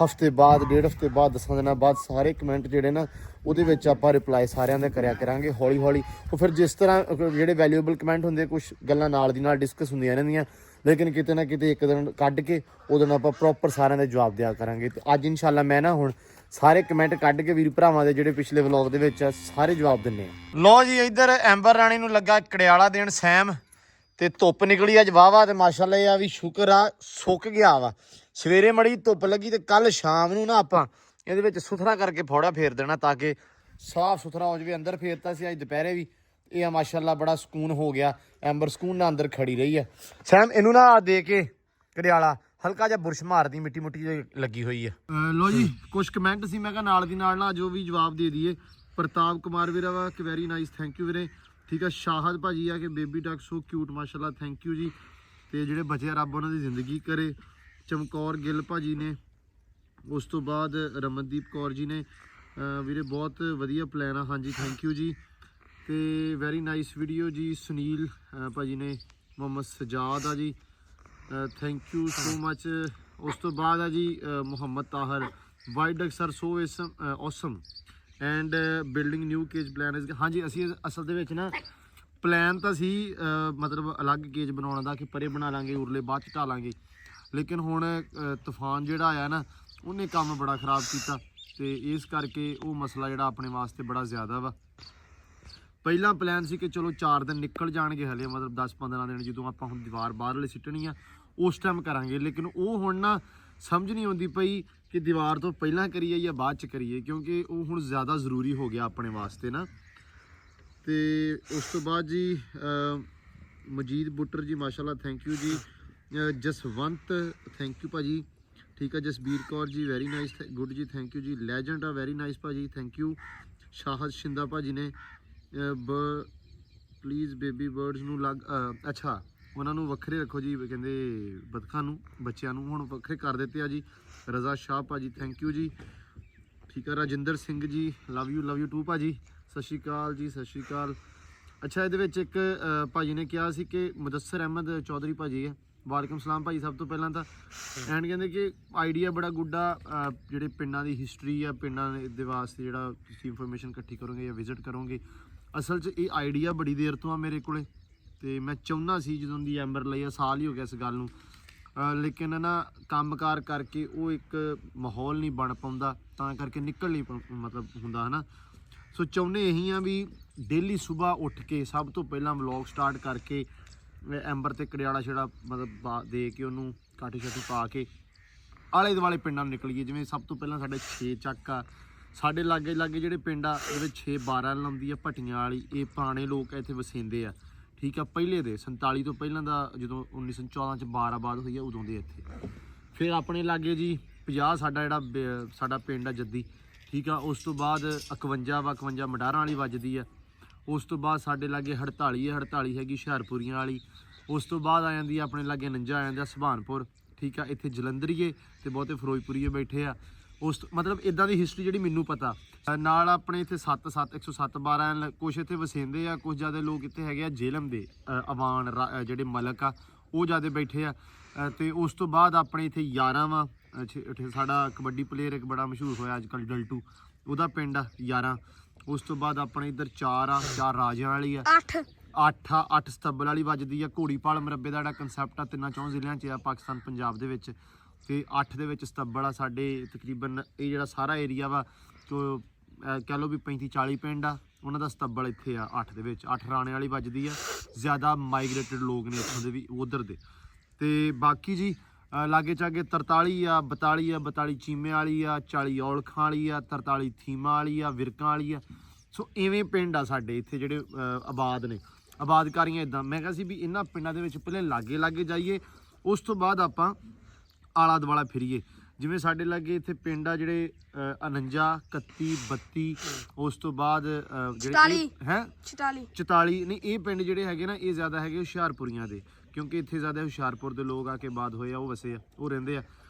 ਹਫਤੇ ਬਾਅਦ, 1.5 ਹਫਤੇ ਬਾਅਦ, 10 ਦਿਨਾਂ ਬਾਅਦ ਸਾਰੇ ਕਮੈਂਟ ਜਿਹੜੇ ਨਾ ਉਹਦੇ ਵਿੱਚ ਆਪਾਂ ਰਿਪਲਾਈ ਸਾਰਿਆਂ ਦੇ ਕਰਿਆ ਕਰਾਂਗੇ ਹੌਲੀ। ਉਹ ਫਿਰ ਜਿਸ ਤਰ੍ਹਾਂ ਜਿਹੜੇ ਵੈਲਿਊਏਬਲ ਕਮੈਂਟ ਹੁੰਦੇ, ਕੁਛ ਗੱਲਾਂ ਨਾਲ ਦੀ ਨਾਲ ਡਿਸਕਸ ਹੁੰਦੀਆਂ ਰਹਿੰਦੀਆਂ, ਲੇਕਿਨ ਕਿਤੇ ਨਾ ਕਿਤੇ ਇੱਕ ਦਿਨ ਕੱਢ ਕੇ ਉਹਦੇ ਨਾਲ ਆਪਾਂ ਪ੍ਰੋਪਰ ਸਾਰਿਆਂ ਦੇ ਜਵਾਬ ਦਿਆ ਕਰਾਂਗੇ। ਤੇ ਅੱਜ ਇਨਸ਼ਾਅੱਲਾ ਮੈਂ ਨਾ ਹੁਣ ਸਾਰੇ ਕਮੈਂਟ ਕੱਢ ਕੇ ਵੀਰ ਭਰਾਵਾਂ ਦੇ ਜਿਹੜੇ ਪਿਛਲੇ ਵਲੌਗ ਦੇ ਵਿੱਚ ਸਾਰੇ ਜਵਾਬ ਦਿੰਨੇ ਆ। ਲੋ ਜੀ ਇੱਧਰ ਐਂਬਰ ਰਾਣੀ ਨੂੰ ਲੱਗਾ ਕੜਿਆਲਾ ਦੇਣ ਸੈਮ, ਤੇ ਧੁੱਪ ਨਿਕਲੀ ਅੱਜ ਵਾਹਵਾ, ਤੇ ਮਾਸ਼ਾਅੱਲਾ ਇਹ ਆ ਵੀ ਸ਼ੁਕਰ ਆ ਸੁੱਕ ਗਿਆ ਵਾ। ਸਵੇਰੇ ਮੜੀ ਧੁੱਪ ਲੱਗੀ, ਤੇ ਕੱਲ ਸ਼ਾਮ ਨੂੰ ਨਾ ਆਪਾਂ ਇਹਦੇ ਵਿੱਚ ਸੁਥਰਾ ਕਰਕੇ ਫੌੜਾ ਫੇਰ ਦੇਣਾ ਤਾਂ ਕਿ ਸਾਫ ਸੁਥਰਾ ਹੋ ਜਾਵੇ। ਅੰਦਰ ਫੇਰਤਾ ਸੀ ਅੱਜ ਦੁਪਹਿਰੇ ਵੀ, ਇਹ ਆ ਮਾਸ਼ਾਅੱਲਾ ਬੜਾ ਸਕੂਨ ਹੋ ਗਿਆ। ਐਂਬਰ ਸਕੂਨ ਨਾਲ ਅੰਦਰ ਖੜੀ ਰਹੀ ਆ। ਸੈਮ ਇਹਨੂੰ ਨਾ ਦੇ ਕੇ ਕੜਿਆਲਾ ਹਲਕਾ ਜਿਹਾ ਬੁਰਸ਼ ਮਾਰਦੀ, ਮਿੱਟੀ ਜਿਹੀ ਲੱਗੀ ਹੋਈ ਆ। ਲੋ ਜੀ ਕੁਝ ਕਮੈਂਟ ਸੀ, ਮੈਂ ਕਿਹਾ ਨਾਲ ਦੀ ਨਾਲ ਨਾ ਜੋ ਵੀ ਜਵਾਬ ਦੇ ਦਈਏ। ਪ੍ਰਤਾਪ ਕੁਮਾਰ ਵੀਰਾ ਵਾ ਕਿ ਵੈਰੀ ਨਾਈਸ, ਥੈਂਕ ਯੂ ਵੀਰੇ। ਠੀਕ ਆ, ਸ਼ਾਹਦ ਭਾਜੀ ਆ ਕਿ ਬੇਬੀ ਡਕ ਸੋ ਕਿਊਟ, ਮਾਸ਼ਾਅੱਲਾ ਥੈਂਕ ਯੂ ਜੀ। ਤੇ ਜਿਹੜੇ ਬਚੇ ਰੱਬ ਉਹਨਾਂ ਦੀ ਜ਼ਿੰਦਗੀ ਕਰੇ। ਚਮਕੌਰ ਗਿੱਲ ਭਾਜੀ ਨੇ, ਉਸ ਤੋਂ ਬਾਅਦ ਰਮਨਦੀਪ ਕੌਰ ਜੀ ਨੇ, ਵੀਰੇ ਬਹੁਤ ਵਧੀਆ ਪਲਾਨ ਆ, ਹਾਂਜੀ ਥੈਂਕ ਯੂ ਜੀ। ਤੇ ਵੈਰੀ ਨਾਈਸ ਵੀਡੀਓ ਜੀ। ਸੁਨੀਲ ਭਾਜੀ ਨੇ, ਮੁਹੰਮਦ ਸਜਾਦ ਆ ਜੀ, ਥੈਂਕ ਯੂ ਸੋ ਮਚ। ਉਸ ਤੋਂ ਬਾਅਦ ਆ ਜੀ Muhammad Tahir, white duck sir so awesome and building new cage plan is, ਹਾਂਜੀ ਅਸੀਂ ਅਸਲ ਦੇ ਵਿੱਚ ਨਾ ਪਲਾਨ ਤਾਂ ਸੀ ਮਤਲਬ ਅਲੱਗ ਕੇਜ ਬਣਾਉਣ ਦਾ, ਕਿ ਪਰੇ ਬਣਾ ਲਾਂਗੇ ਉਰਲੇ ਬਾਅਦ ਚ ਢਾ ਲਾਂਗੇ, ਲੇਕਿਨ ਹੁਣ ਤੂਫਾਨ ਜਿਹੜਾ ਆਇਆ ਨਾ ਉਹਨੇ ਕੰਮ ਬੜਾ ਖ਼ਰਾਬ ਕੀਤਾ, ਤੇ ਇਸ ਕਰਕੇ ਉਹ ਮਸਲਾ ਜਿਹੜਾ ਆਪਣੇ ਵਾਸਤੇ ਬੜਾ ਜ਼ਿਆਦਾ ਵਾ। ਪਹਿਲਾਂ ਪਲਾਨ ਸੀ ਕਿ ਚਲੋ 4 ਦਿਨ ਨਿਕਲ ਜਾਣਗੇ ਹਲੇ, ਮਤਲਬ 10-15 ਦਿਨ, ਜਦੋਂ ਆਪਾਂ ਹੁਣ ਦੀਵਾਰ ਬਾਹਰ ਵਾਲੇ ਸਿੱਟਣੀ ਆ ਉਸ ਟਾਈਮ ਕਰਾਂਗੇ। ਲੇਕਿਨ ਉਹ ਹੁਣ ਨਾ ਸਮਝ ਨਹੀਂ ਆਉਂਦੀ ਪਈ ਕਿ ਦੀਵਾਰ ਤੋਂ ਪਹਿਲਾਂ ਕਰੀਏ ਜਾਂ ਬਾਅਦ ਚ ਕਰੀਏ, ਕਿਉਂਕਿ ਉਹ ਹੁਣ ਜ਼ਿਆਦਾ ਜ਼ਰੂਰੀ ਹੋ ਗਿਆ ਆਪਣੇ ਵਾਸਤੇ ਨਾ। ਤੇ ਉਸ ਤੋਂ ਬਾਅਦ ਜੀ ਮਜੀਦ ਬੁੱਟਰ ਜੀ, ਮਾਸ਼ਾਅੱਲਾ ਥੈਂਕ ਯੂ ਜੀ। ਜਸਵੰਤ ਥੈਂਕ ਯੂ ਭਾਜੀ। ਠੀਕ ਆ, Jasbir Kaur ji very nice, good ਜੀ ਥੈਂਕ ਯੂ ਜੀ। ਲੈਜੈਂਡ ਆ ਵੈਰੀ ਨਾਈਸ ਭਾਜੀ, ਥੈਂਕ ਯੂ। ਸ਼ਾਹਦ ਸ਼ਿੰਦਾ ਭਾਜੀ ਨੇ ਪਲੀਜ਼ ਬੇਬੀ ਬਰਡਸ ਨੂੰ ਅੱਛਾ ਉਹਨਾਂ ਨੂੰ ਵੱਖਰੇ ਰੱਖੋ ਜੀ, ਕਹਿੰਦੇ ਬਤਖਾਂ ਨੂੰ, ਬੱਚਿਆਂ ਨੂੰ ਹੁਣ ਵੱਖਰੇ ਕਰ ਦਿੱਤੇ ਆ ਜੀ। ਰਜ਼ਾ ਸ਼ਾਹ ਭਾਜੀ ਥੈਂਕ ਯੂ ਜੀ। ਠੀਕ ਆ, Rajinder Singh ji love you to ਭਾਜੀ, ਸਤਿ ਸ਼੍ਰੀ ਅਕਾਲ ਜੀ, ਸਤਿ ਸ਼੍ਰੀ ਅਕਾਲ। ਅੱਛਾ, ਇਹਦੇ ਵਿੱਚ ਇੱਕ ਭਾਜੀ ਨੇ ਕਿਹਾ ਸੀ ਕਿ ਮੁਦੱਸਰ ਅਹਿਮਦ ਚੌਧਰੀ ਭਾਜੀ ਹੈ, ਵਾਲੇਕੁਮ ਸਲਾਮ ਭਾਜੀ ਸਭ ਤੋਂ ਪਹਿਲਾਂ ਤਾਂ। ਐਂਡ ਕਹਿੰਦੇ ਕਿ ਆਈਡੀਆ ਬੜਾ ਗੁੱਡ ਆ, ਜਿਹੜੇ ਪਿੰਡਾਂ ਦੀ ਹਿਸਟਰੀ ਆ, ਪਿੰਡਾਂ ਦੇ ਵਾਸਤੇ ਜਿਹੜਾ ਤੁਸੀਂ ਇਨਫੋਰਮੇਸ਼ਨ ਇਕੱਠੀ ਕਰੋਗੇ ਜਾਂ ਵਿਜ਼ਿਟ ਕਰੋਗੇ। ਅਸਲ 'ਚ ਇਹ ਆਈਡੀਆ ਬੜੀ ਦੇਰ ਤੋਂ ਆ ਮੇਰੇ ਕੋਲੇ, ਤੇ ਮੈਂ ਚਾਹੁੰਦਾ ਸੀ ਜਦੋਂ ਦੀ ਐਂਬਰ ਲਈ ਆ, ਸਾਲ ਹੀ ਹੋ ਗਿਆ ਇਸ ਗੱਲ ਨੂੰ, ਲੇਕਿਨ ਨਾ ਕੰਮਕਾਰ ਕਰਕੇ ਉਹ ਇੱਕ ਮਾਹੌਲ ਨਹੀਂ ਬਣ ਪਾਉਂਦਾ, ਤਾਂ ਕਰਕੇ ਨਿਕਲ ਨਹੀਂ ਮਤਲਬ ਹੁੰਦਾ ਹੈ ਨਾ। ਸੋ ਚਾਹੁੰਦੇ ਇਹੀ ਆ ਵੀ ਡੇਲੀ ਸੁਬਾਹ ਉੱਠ ਕੇ ਸਭ ਤੋਂ ਪਹਿਲਾਂ ਵਲੌਗ ਸਟਾਰਟ ਕਰਕੇ ਐਂਬਰ ਤੇ ਕੜਿਆਲਾ ਛੜਾ ਮਤਲਬ ਦੇ ਕੇ ਉਹਨੂੰ ਕਾਠੀ ਛਾਠੀ ਪਾ ਕੇ ਆਲੇ ਦੁਆਲੇ ਪਿੰਡਾਂ ਨੂੰ ਨਿਕਲੀਏ। ਜਿਵੇਂ ਸਭ ਤੋਂ ਪਹਿਲਾਂ ਸਾਡੇ 6 ਚੱਕ ਆ, ਸਾਡੇ ਲਾਗੇ ਜਿਹੜੇ ਪਿੰਡ ਆ ਉਹਦੇ ਵਿੱਚ 6-12 ਲਾਉਂਦੀ ਆ, ਭੱਟੀਆਂ ਵਾਲੀ, ਇਹ ਪੁਰਾਣੇ ਲੋਕ ਇੱਥੇ ਵਸੇਂਦੇ ਆ। ਠੀਕ ਆ, ਪਹਿਲੇ ਦੇ 47 ਤੋਂ ਪਹਿਲਾਂ ਦਾ, ਜਦੋਂ 1914 ਚ 12 ਆਬਾਦ ਹੋਈ ਆ ਉਦੋਂ ਦੇ ਇੱਥੇ। ਫਿਰ ਆਪਣੇ ਲਾਗੇ ਜੀ 50 ਸਾਡਾ ਜਿਹੜਾ ਸਾਡਾ ਪਿੰਡ ਆ ਜੱਦੀ। ਠੀਕ ਆ, ਉਸ ਤੋਂ ਬਾਅਦ 51 ਮਡਾਰਾਂ ਵਾਲੀ ਵੱਜਦੀ ਆ। ਉਸ ਤੋਂ ਬਾਅਦ ਸਾਡੇ ਲਾਗੇ 48 ਹੈਗੀ ਹੁਸ਼ਿਆਰਪੁਰੀਆਂ ਵਾਲੀ। ਉਸ ਤੋਂ ਬਾਅਦ ਆ ਜਾਂਦੀ ਆ ਆਪਣੇ ਲਾਗੇ 49 ਆ ਜਾਂਦਾ ਸੁਭਾਨਪੁਰ। ਠੀਕ ਆ, ਇੱਥੇ ਜਲੰਧਰੀਏ ਤੇ ਬਹੁਤੇ ਫਿਰੋਜ਼ਪੁਰੀਏ ਬੈਠੇ ਆ। ਉਸ ਮਤਲਬ ਇਦਾਂ ਦੀ ਹਿਸਟਰੀ ਜਿਹੜੀ ਮੈਨੂੰ ਪਤਾ। ਨਾਲ ਆਪਣੇ ਇੱਥੇ 107-12 ਕੁਛ ਇੱਥੇ ਵਸੇਂਦੇ ਆ, ਕੁਛ ਜ਼ਿਆਦਾ ਲੋਕ ਇੱਥੇ ਹੈਗੇ ਆ ਜੇਲਮ ਦੇ ਅਵਾਨ ਜਿਹੜੇ ਮਲਕ ਆ ਉਹ ਜ਼ਿਆਦਾ ਬੈਠੇ ਆ। ਤੇ ਉਸ ਤੋਂ ਬਾਅਦ ਆਪਣੇ ਇੱਥੇ 11 ਵਾ ਸਾਡਾ ਕਬੱਡੀ ਪਲੇਅਰ ਇੱਕ ਬੜਾ ਮਸ਼ਹੂਰ ਹੋਇਆ ਅੱਜ ਕੱਲ੍ਹ, ਡਲਟੂ, ਉਹਦਾ ਪਿੰਡ ਆ 11। ਉਸ ਤੋਂ ਬਾਅਦ ਆਪਣੇ ਇੱਧਰ 4 ਆ, 4 ਰਾਜਿਆਂ ਵਾਲੀ ਆ, 8 ਸਤੱਬਲ ਵਾਲੀ ਵੱਜਦੀ ਆ। ਘੋੜੀਪਾਲ ਮਰੱਬੇ ਦਾ ਜਿਹੜਾ ਕਨਸੈਪਟ ਆ 3 ਜ਼ਿਲ੍ਹਿਆਂ 'ਚ ਆ, ਪਾਕਿਸਤਾਨ ਪੰਜਾਬ ਦੇ ਵਿੱਚ, ਤੇ 8 ਦੇ ਵਿੱਚ ਸਤੱਬਲ ਆ। ਸਾਡੇ ਤਕਰੀਬਨ ਇਹ ਜਿਹੜਾ ਸਾਰਾ ਏਰੀਆ ਵਾ ਕਹਿ ਲਓ ਵੀ 35-40 ਪਿੰਡ ਆ, ਉਹਨਾਂ ਦਾ ਸਤੱਬਲ ਇੱਥੇ ਆ 8 ਦੇ ਵਿੱਚ। 8 ਰਾਣੇ ਵਾਲੀ ਵੱਜਦੀ ਆ, ਜ਼ਿਆਦਾ ਮਾਈਗ੍ਰੇਟਡ ਲੋਕ ਨੇ ਇੱਥੋਂ ਦੇ ਵੀ ਉਧਰ ਦੇ। ਤੇ ਬਾਕੀ ਜੀ ਲਾਗੇ ਚਾਗੇ 43 ਆ, 42 ਚੀਮੇ ਵਾਲੀ ਆ, 40 ਔਲਖਾਂ ਵਾਲੀ ਆ, 43 ਥੀਮਾ ਵਾਲੀ ਆ, ਵਿਰਕਾਂ ਵਾਲੀ ਆ। ਸੋ ਇਵੇਂ ਪਿੰਡ ਆ ਸਾਡੇ ਇੱਥੇ ਜਿਹੜੇ ਆਬਾਦ ਨੇ। ਆਬਾਦਕਾਰੀਆਂ ਇੱਦਾਂ ਮੈਂ ਕਿਹਾ ਸੀ ਵੀ ਇਹਨਾਂ ਪਿੰਡਾਂ ਦੇ ਵਿੱਚ ਪਹਿਲੇ ਲਾਗੇ ਜਾਈਏ, ਉਸ ਤੋਂ ਬਾਅਦ ਆਪਾਂ ਆਲਾ ਦੁਆਲਾ ਫਿਰੀਏ। ਜਿਵੇਂ ਸਾਡੇ ਲਾਗੇ ਇੱਥੇ ਪਿੰਡ ਆ ਜਿਹੜੇ 49, 31, 32, ਉਸ ਤੋਂ ਬਾਅਦ ਜਿਹੜੇ ਹੈ 44 ਨਹੀਂ, ਇਹ ਪਿੰਡ ਜਿਹੜੇ ਹੈਗੇ ਨਾ ਇਹ ਜ਼ਿਆਦਾ ਹੈਗੇ ਹੁਸ਼ਿਆਰਪੁਰੀਆਂ ਦੇ, ਕਿਉਂਕਿ ਇੱਥੇ ਜ਼ਿਆਦਾ ਹੁਸ਼ਿਆਰਪੁਰ ਦੇ ਲੋਕ ਆ ਕੇ ਬਾਦ ਹੋਏ ਆ, ਉਹ ਵਸੇ ਆ, ਉਹ ਰਹਿੰਦੇ ਆ।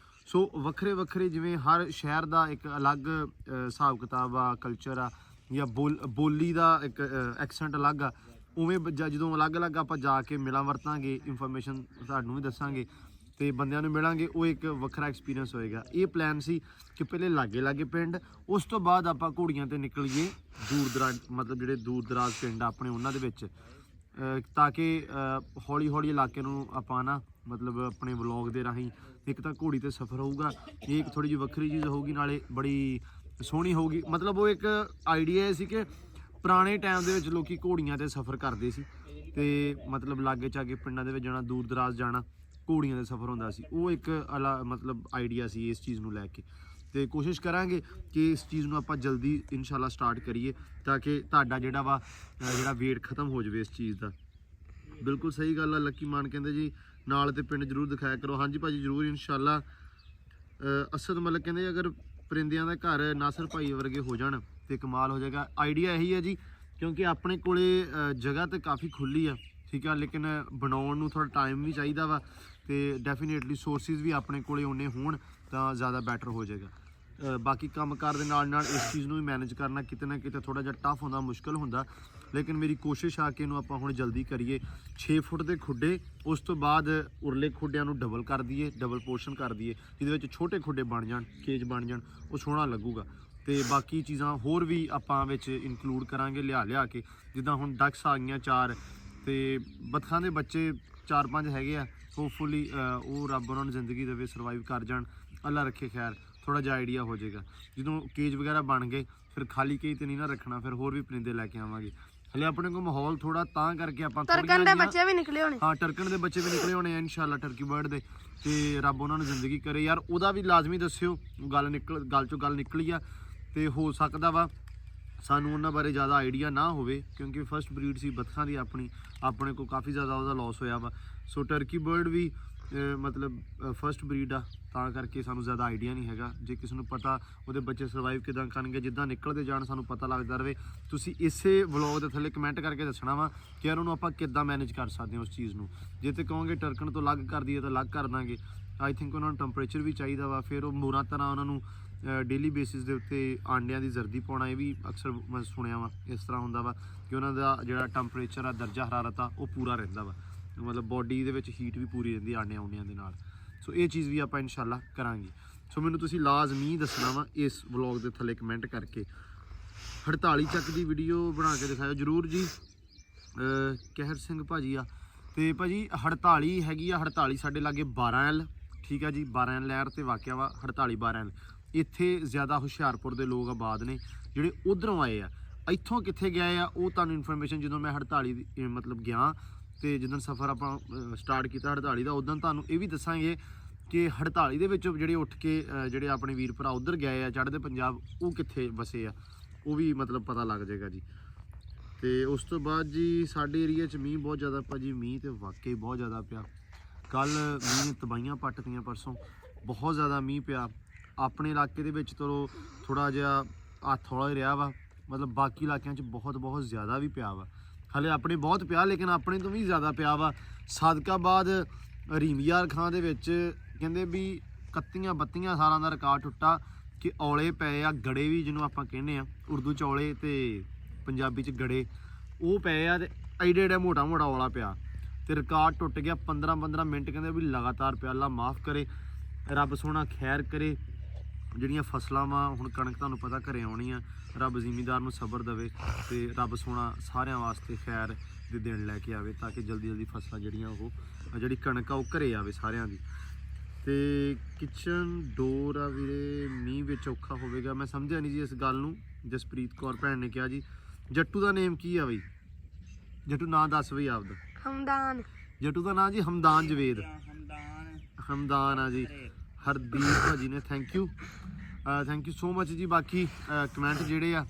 ਸੋ ਵੱਖਰੇ ਜਿਵੇਂ ਹਰ ਸ਼ਹਿਰ ਦਾ ਇੱਕ ਅਲੱਗ ਹਿਸਾਬ ਕਿਤਾਬ ਆ, ਕਲਚਰ ਆ, ਜਾਂ ਬੋਲੀ ਦਾ ਇੱਕ ਐਕਸੈਂਟ ਅਲੱਗ ਆ। ਉਵੇਂ ਜਦੋਂ ਅਲੱਗ ਆਪਾਂ ਜਾ ਕੇ ਮਿਲਾਂ ਵਰਤਾਂਗੇ, ਇਨਫੋਰਮੇਸ਼ਨ ਤੁਹਾਨੂੰ ਵੀ ਦੱਸਾਂਗੇ ਤੇ ਬੰਦਿਆਂ ਨੂੰ ਮਿਲਾਂਗੇ, ਉਹ ਇੱਕ ਵੱਖਰਾ ਐਕਸਪੀਰੀਅੰਸ ਹੋਏਗਾ। ਇਹ ਪਲਾਨ ਸੀ ਕਿ ਪਹਿਲੇ ਲਾਗੇ ਪਿੰਡ, ਉਸ ਤੋਂ ਬਾਅਦ ਆਪਾਂ ਘੋੜੀਆਂ ਤੇ ਨਿਕਲੀਏ ਦੂਰ ਦਰਾਜ, ਮਤਲਬ ਜਿਹੜੇ ਦੂਰ ਦਰਾਜ ਪਿੰਡ ਆਪਣੇ ਉਹਨਾਂ ਦੇ ਵਿੱਚ, ਤਾਂ ਕਿ ਹੌਲੀ ਇਲਾਕੇ ਨੂੰ ਆਪਾਂ ਨਾ ਮਤਲਬ ਆਪਣੇ ਵਲੌਗ ਦੇ ਰਾਹੀਂ ਇੱਕ ਤਾਂ ਘੋੜੀ ਤੇ ਸਫ਼ਰ ਹੋਊਗਾ, ਇਹ ਇੱਕ ਥੋੜੀ ਜਿਹੀ ਵੱਖਰੀ ਚੀਜ਼ ਹੋਊਗੀ, ਨਾਲੇ ਬੜੀ ਸੋਹਣੀ ਹੋਊਗੀ। ਮਤਲਬ ਉਹ ਇੱਕ ਆਈਡੀਆ ਇਹ ਸੀ ਕਿ ਪੁਰਾਣੇ ਟਾਈਮ ਦੇ ਵਿੱਚ ਲੋਕੀ ਘੋੜੀਆਂ ਤੇ ਸਫ਼ਰ ਕਰਦੇ ਸੀ, ਤੇ ਮਤਲਬ ਲਾਗੇ ਚਾਗੇ ਪਿੰਡਾਂ ਦੇ ਵਿੱਚ ਜਾਣਾ, ਦੂਰ ਦਰਾਜ ਜਾਣਾ, ਘੋੜੀਆਂ ਦੇ ਸਫ਼ਰ ਹੁੰਦਾ ਸੀ। ਉਹ ਇੱਕ ਮਤਲਬ ਆਈਡੀਆ ਸੀ ਇਸ ਚੀਜ਼ ਨੂੰ ਲੈ ਕੇ, ਤੇ ਕੋਸ਼ਿਸ਼ ਕਰਾਂਗੇ ਕਿ ਇਸ ਚੀਜ਼ ਨੂੰ ਆਪਾਂ ਜਲਦੀ ਇਨਸ਼ਾਅੱਲਾ ਸਟਾਰਟ ਕਰੀਏ, ਤਾਂ ਕਿ ਤੁਹਾਡਾ ਜਿਹੜਾ ਵੇਟ ਖਤਮ ਹੋ ਜਾਵੇ ਇਸ ਚੀਜ਼ ਦਾ। ਬਿਲਕੁਲ ਸਹੀ ਗੱਲ ਆ। ਲੱਕੀ ਮਾਨ ਕਹਿੰਦੇ ਜੀ ਨਾਲ ਤੇ ਪਿੰਡ ਜ਼ਰੂਰ ਦਿਖਾਇਆ ਕਰੋ। ਹਾਂਜੀ ਭਾਜੀ ਜ਼ਰੂਰ ਇਨਸ਼ਾਅੱਲਾ। ਅਸਦ ਮਲਕ ਕਹਿੰਦੇ ਅਗਰ ਪਰਿੰਦਿਆਂ ਦਾ ਘਰ ਨਾਸਰ ਭਾਈ ਵਰਗੇ ਹੋ ਜਾਣ ਤੇ ਕਮਾਲ ਹੋ ਜਾਏਗਾ। ਆਈਡੀਆ ਇਹੀ ਹੈ ਜੀ, ਕਿਉਂਕਿ ਆਪਣੇ ਕੋਲੇ ਜਗ੍ਹਾ ਤੇ ਕਾਫੀ ਖੁੱਲੀ ਆ, ਠੀਕ ਆ, ਲੇਕਿਨ ਬਣਾਉਣ ਨੂੰ ਥੋੜਾ ਟਾਈਮ ਵੀ ਚਾਹੀਦਾ ਵਾ, ਤੇ ਡੈਫੀਨੇਟਲੀ ਸੋਰਸਿਸ ਵੀ ਆਪਣੇ ਕੋਲੇ ਉਨੇ ਹੋਣ ਤਾਂ ਜ਼ਿਆਦਾ ਬੈਟਰ ਹੋ ਜਾਏਗਾ। ਬਾਕੀ ਕੰਮਕਾਰ ਦੇ ਨਾਲ ਇਸ ਚੀਜ਼ ਨੂੰ ਵੀ ਮੈਨੇਜ ਕਰਨਾ ਕਿਤੇ ਨਾ ਕਿਤੇ ਥੋੜਾ ਜਿਹਾ ਟਫ ਹੁੰਦਾ, ਮੁਸ਼ਕਲ ਹੁੰਦਾ, ਲੇਕਿਨ ਮੇਰੀ ਕੋਸ਼ਿਸ਼ ਆ ਕਿ ਇਹਨੂੰ ਆਪਾਂ ਹੁਣ ਜਲਦੀ ਕਰੀਏ। 6 ਫੁੱਟ ਦੇ ਖੁੱਡੇ, ਉਸ ਤੋਂ ਬਾਅਦ ਉਰਲੇ ਖੁੱਡਿਆਂ ਨੂੰ ਡਬਲ ਕਰ ਦਈਏ, ਡਬਲ ਪੋਰਸ਼ਨ ਕਰ ਦਈਏ, ਜਿਹਦੇ ਵਿੱਚ ਛੋਟੇ ਖੁੱਡੇ ਬਣ ਜਾਣ, ਕੇਜ ਬਣ ਜਾਣ, ਉਹ ਸੋਹਣਾ ਲੱਗੂਗਾ। ਤੇ ਬਾਕੀ ਚੀਜ਼ਾਂ ਹੋਰ ਵੀ ਆਪਾਂ ਵਿੱਚ ਇਨਕਲੂਡ ਕਰਾਂਗੇ ਲਿਆ ਕੇ, ਜਿੱਦਾਂ ਹੁਣ ਡਕਸ ਆ ਗਈਆਂ 4, ਤੇ ਬੱਤਖਾਂ ਦੇ ਬੱਚੇ 4-5 ਹੈਗੇ ਆ। ਹੋਪਫੁਲੀ ਉਹ ਰੱਬ ਉਹਨਾਂ ਨੂੰ ਜ਼ਿੰਦਗੀ ਦੇਵੇ, ਸਰਵਾਈਵ ਕਰ ਜਾਣ, ਅੱਲਾ ਰੱਖੇ ਖੈਰ, ਥੋੜਾ ਜਿਹਾ ਆਈਡੀਆ ਹੋ ਜਾਏਗਾ। ਜਦੋਂ ਕੇਜ ਵਗੈਰਾ ਬਣ ਗਏ ਫਿਰ ਖਾਲੀ ਕੇਜ ਤੇ ਨਹੀਂ ਨਾ ਰੱਖਣਾ, ਫਿਰ ਹੋਰ ਵੀ ਪਰਿੰਦੇ ਲੈ ਕੇ ਆਵਾਂਗੇ। ਹਲੇ ਆਪਣੇ ਕੋਲ ਮਾਹੌਲ ਥੋੜਾ ਤਾਂ ਕਰਕੇ ਆਪਾਂ ਟਰਕਣ ਦੇ ਬੱਚੇ ਵੀ ਨਿਕਲੇ ਹੋਣੇ, ਹਾਂ ਟਰਕਣ ਦੇ ਬੱਚੇ ਵੀ ਨਿਕਲੇ ਹੋਣੇ ਆ ਇਨਸ਼ਾਅੱਲਾ, ਟਰਕੀ ਬਰਡ ਦੇ, ਤੇ ਰੱਬ ਉਹਨਾਂ ਨੂੰ ਜ਼ਿੰਦਗੀ ਕਰੇ ਯਾਰ। ਉਹਦਾ ਵੀ ਲਾਜ਼ਮੀ ਦੱਸਿਓ, ਗੱਲ ਚੋਂ ਗੱਲ ਨਿਕਲੀ ਆ, ਤੇ ਹੋ ਸਕਦਾ ਵਾ ਸਾਨੂੰ ਉਹਨਾਂ ਬਾਰੇ ਜ਼ਿਆਦਾ ਆਈਡੀਆ ਨਾ ਹੋਵੇ, ਕਿਉਂਕਿ ਫਸਟ ਬਰੀਡ ਸੀ ਬੱਤਖਾਂ ਦੀ ਆਪਣੀ, ਆਪਣੇ ਕੋਲ ਕਾਫੀ ਜ਼ਿਆਦਾ ਉਹਦਾ ਲਾਸ ਹੋਇਆ ਵਾ। ਸੋ ਟਰਕੀ ਬਰਡ ਵੀ ਮਤਲਬ ਫਸਟ ਬਰੀਡ ਆ, ਤਾਂ ਕਰਕੇ ਸਾਨੂੰ ਜ਼ਿਆਦਾ ਆਈਡੀਆ ਨਹੀਂ ਹੈਗਾ। ਜੇ ਕਿਸੇ ਨੂੰ ਪਤਾ ਉਹਦੇ ਬੱਚੇ ਸਰਵਾਈਵ ਕਿੱਦਾਂ ਕਰਨਗੇ, ਜਿੱਦਾਂ ਨਿਕਲਦੇ ਜਾਣ ਸਾਨੂੰ ਪਤਾ ਲੱਗਦਾ ਰਹੇ, ਤੁਸੀਂ ਇਸੇ ਵਲੌਗ ਦੇ ਥੱਲੇ ਕਮੈਂਟ ਕਰਕੇ ਦੱਸਣਾ ਵਾ ਕਿ ਯਾਰ ਉਹਨੂੰ ਆਪਾਂ ਕਿੱਦਾਂ ਮੈਨੇਜ ਕਰ ਸਕਦੇ ਹਾਂ ਉਸ ਚੀਜ਼ ਨੂੰ। ਜੇ ਤੇ ਕਹੋਗੇ ਟਰਕਣ ਤੋਂ ਅਲੱਗ ਕਰ ਦਈਏ ਤਾਂ ਅਲੱਗ ਕਰ ਦਾਂਗੇ। ਆਈ ਥਿੰਕ ਉਹਨਾਂ ਨੂੰ ਟੈਂਪਰੇਚਰ ਵੀ ਚਾਹੀਦਾ ਵਾ, ਫਿਰ ਉਹ ਮੋਰਾਂ ਤਰ੍ਹਾਂ ਉਹਨਾਂ ਨੂੰ ਡੇਲੀ ਬੇਸਿਸ ਦੇ ਉੱਤੇ ਆਂਡਿਆਂ ਦੀ ਜ਼ਰਦੀ ਪਾਉਣਾ, ਇਹ ਵੀ ਅਕਸਰ ਮੈਂ ਸੁਣਿਆ ਵਾ ਇਸ ਤਰ੍ਹਾਂ ਹੁੰਦਾ ਵਾ ਕਿ ਉਹਨਾਂ ਦਾ ਜਿਹੜਾ ਟੈਂਪਰੇਚਰ ਆ, ਦਰਜਾ ਹਰਾਰਤ ਆ, ਉਹ ਪੂਰਾ ਰਹਿੰਦਾ ਵਾ, ਮਤਲਬ ਬੋਡੀ ਦੇ ਵਿੱਚ ਹੀਟ ਵੀ ਪੂਰੀ ਰਹਿੰਦੀ ਆਂਡਿਆਂ ਦੇ ਨਾਲ। ਸੋ ਇਹ ਚੀਜ਼ ਵੀ ਆਪਾਂ ਇਨਸ਼ਾਅੱਲਾ ਕਰਾਂਗੇ। ਸੋ ਮੈਨੂੰ ਤੁਸੀਂ ਲਾਜ਼ਮੀ ਦੱਸਣਾ ਵਾ ਇਸ ਵਲੌਗ ਦੇ ਥੱਲੇ ਕਮੈਂਟ ਕਰਕੇ। 48 ਚੱਕ ਦੀ ਵੀਡੀਓ ਬਣਾ ਕੇ ਦਿਖਾਇਓ ਜ਼ਰੂਰ ਜੀ। ਕਹਿਰ ਸਿੰਘ ਭਾਜੀ ਆ, ਤੇ ਭਾਜੀ 48 ਹੈਗੀ ਆ, 48 ਸਾਡੇ ਲਾਗੇ 12L, ਠੀਕ ਆ ਜੀ, 12L ਲਹਿਰ ਤੇ ਵਾਕਿਆ ਵਾ 48 12L। ਇੱਥੇ ਜ਼ਿਆਦਾ ਹੁਸ਼ਿਆਰਪੁਰ ਦੇ ਲੋਕ ਆਬਾਦ ਨੇ ਜਿਹੜੇ ਉਧਰੋਂ ਆਏ ਆ। ਇੱਥੋਂ ਕਿੱਥੇ ਗਏ ਆ ਉਹ ਤੁਹਾਨੂੰ ਇਨਫੋਰਮੇਸ਼ਨ ਜਦੋਂ ਮੈਂ 48 ਦੀ ਮਤਲਬ ਗਿਆ, ਤੇ ਜਦੋਂ ਸਫ਼ਰ ਆਪਾਂ ਸਟਾਰਟ ਕੀਤਾ 48 ਦਾ, ਉਦੋਂ ਤੁਹਾਨੂੰ ਇਹ ਵੀ ਦੱਸਾਂਗੇ ਕਿ 48 ਦੇ ਵਿੱਚ ਜਿਹੜੇ ਉੱਠ ਕੇ ਜਿਹੜੇ ਆਪਣੇ ਵੀਰ ਭਰਾ ਉੱਧਰ ਗਏ ਆ ਚੜ੍ਹਦੇ ਪੰਜਾਬ, ਉਹ ਕਿੱਥੇ ਵਸੇ ਆ, ਉਹ ਵੀ ਮਤਲਬ ਪਤਾ ਲੱਗ ਜਾਏਗਾ ਜੀ। ਤੇ ਉਸ ਤੋਂ ਬਾਅਦ ਜੀ ਸਾਡੇ ਏਰੀਆ 'ਚ ਮੀਂਹ ਬਹੁਤ ਜ਼ਿਆਦਾ ਭਾਜੀ, ਮੀਂਹ ਤੇ ਵਾਕਈ ਬਹੁਤ ਜ਼ਿਆਦਾ ਪਿਆ। ਕੱਲ੍ਹ ਮੀਂਹ ਨੇ ਤਬਾਹੀਆਂ ਪੱਟਤੀਆਂ, ਪਰਸੋਂ ਬਹੁਤ ਜ਼ਿਆਦਾ ਮੀਂਹ ਪਿਆ। ਆਪਣੇ ਇਲਾਕੇ ਦੇ ਵਿੱਚ ਚਲੋ ਥੋੜ੍ਹਾ ਜਿਹਾ ਹੱਥ ਹੌਲਾ ਹੀ ਰਿਹਾ ਵਾ, ਮਤਲਬ ਬਾਕੀ ਇਲਾਕਿਆਂ 'ਚ ਬਹੁਤ ਜ਼ਿਆਦਾ ਵੀ ਪਿਆ ਵਾ। ਹਾਲੇ ਆਪਣੇ ਬਹੁਤ ਪਿਆ, ਲੇਕਿਨ ਆਪਣੇ ਤੋਂ ਵੀ ਜ਼ਿਆਦਾ ਪਿਆ ਵਾ। ਸਾਦਕਾਬਾਦ ਰੀਮਯਾਰ ਖਾਂ ਦੇ ਵਿੱਚ ਕਹਿੰਦੇ ਵੀ 31-32 ਸਾਲਾਂ ਦਾ ਰਿਕਾਰਡ ਟੁੱਟਾ ਕਿ ਔਲੇ ਪਏ ਆ, ਗੜੇ ਵੀ ਜਿਹਨੂੰ ਆਪਾਂ ਕਹਿੰਦੇ ਆ ਉਰਦੂ 'ਚ ਔਲੇ ਤੇ ਪੰਜਾਬੀ 'ਚ ਗੜੇ, ਉਹ ਪਏ ਆ, ਤੇ ਐਡੇ ਮੋਟਾ ਔਲਾ ਪਿਆ, ਤੇ ਰਿਕਾਰਡ ਟੁੱਟ ਗਿਆ। 15-15 ਮਿੰਟ ਕਹਿੰਦੇ ਵੀ ਲਗਾਤਾਰ ਪਿਆ। ਅੱਲਾ ਮਾਫ ਕਰੇ, ਰੱਬ ਸੋਹਣਾ ਖੈਰ ਕਰੇ, ਜਿਹੜੀਆਂ ਫਸਲਾਂ ਵਾ ਹੁਣ ਕਣਕ ਤੁਹਾਨੂੰ ਪਤਾ ਘਰੇ ਆਉਣੀ ਆ, ਰੱਬ ਜ਼ਿਮੀਂਦਾਰ ਨੂੰ ਸਬਰ ਦੇਵੇ ਤੇ ਰੱਬ ਸੋਹਣਾ ਸਾਰਿਆਂ ਵਾਸਤੇ ਖੈਰ ਦੇ ਦਿਨ ਲੈ ਕੇ ਆਵੇ ਤਾਂ ਕਿ ਜਲਦੀ ਜਲਦੀ ਫਸਲਾਂ ਜਿਹੜੀਆਂ ਉਹ ਜਿਹੜੀ ਕਣਕ ਆ ਉਹ ਘਰੇ ਆਵੇ ਸਾਰਿਆਂ ਦੀ। ਤੇ ਕਿਚਨ ਡੋਰ ਆ ਵੀਰੇ ਮੀਂਹ ਵਿੱਚ ਔਖਾ ਹੋਵੇਗਾ, ਮੈਂ ਸਮਝਿਆ ਨਹੀਂ ਜੀ ਇਸ ਗੱਲ ਨੂੰ। ਜਸਪ੍ਰੀਤ ਕੌਰ ਭੈਣ ਨੇ ਕਿਹਾ ਜੀ। ਜੱਟੂ ਦਾ ਨੇਮ ਕੀ ਆ ਬਈ? ਜੱਟੂ ਨਾਂ ਦੱਸ ਬਈ ਆਪਦਾ। ਹਮਦਾਨ। ਜੱਟੂ ਦਾ ਨਾਂ ਜੀ ਹਮਦਾਨ ਜਵੇਦ। ਹਮਦਾਨ ਆ ਜੀ। ਹਰਦੀਪ ਭਾਜੀ ਨੇ ਥੈਂਕ ਯੂ ਸੋ ਮਚ ਜੀ। ਬਾਕੀ ਕਮੈਂਟ ਜਿਹੜੇ ਆ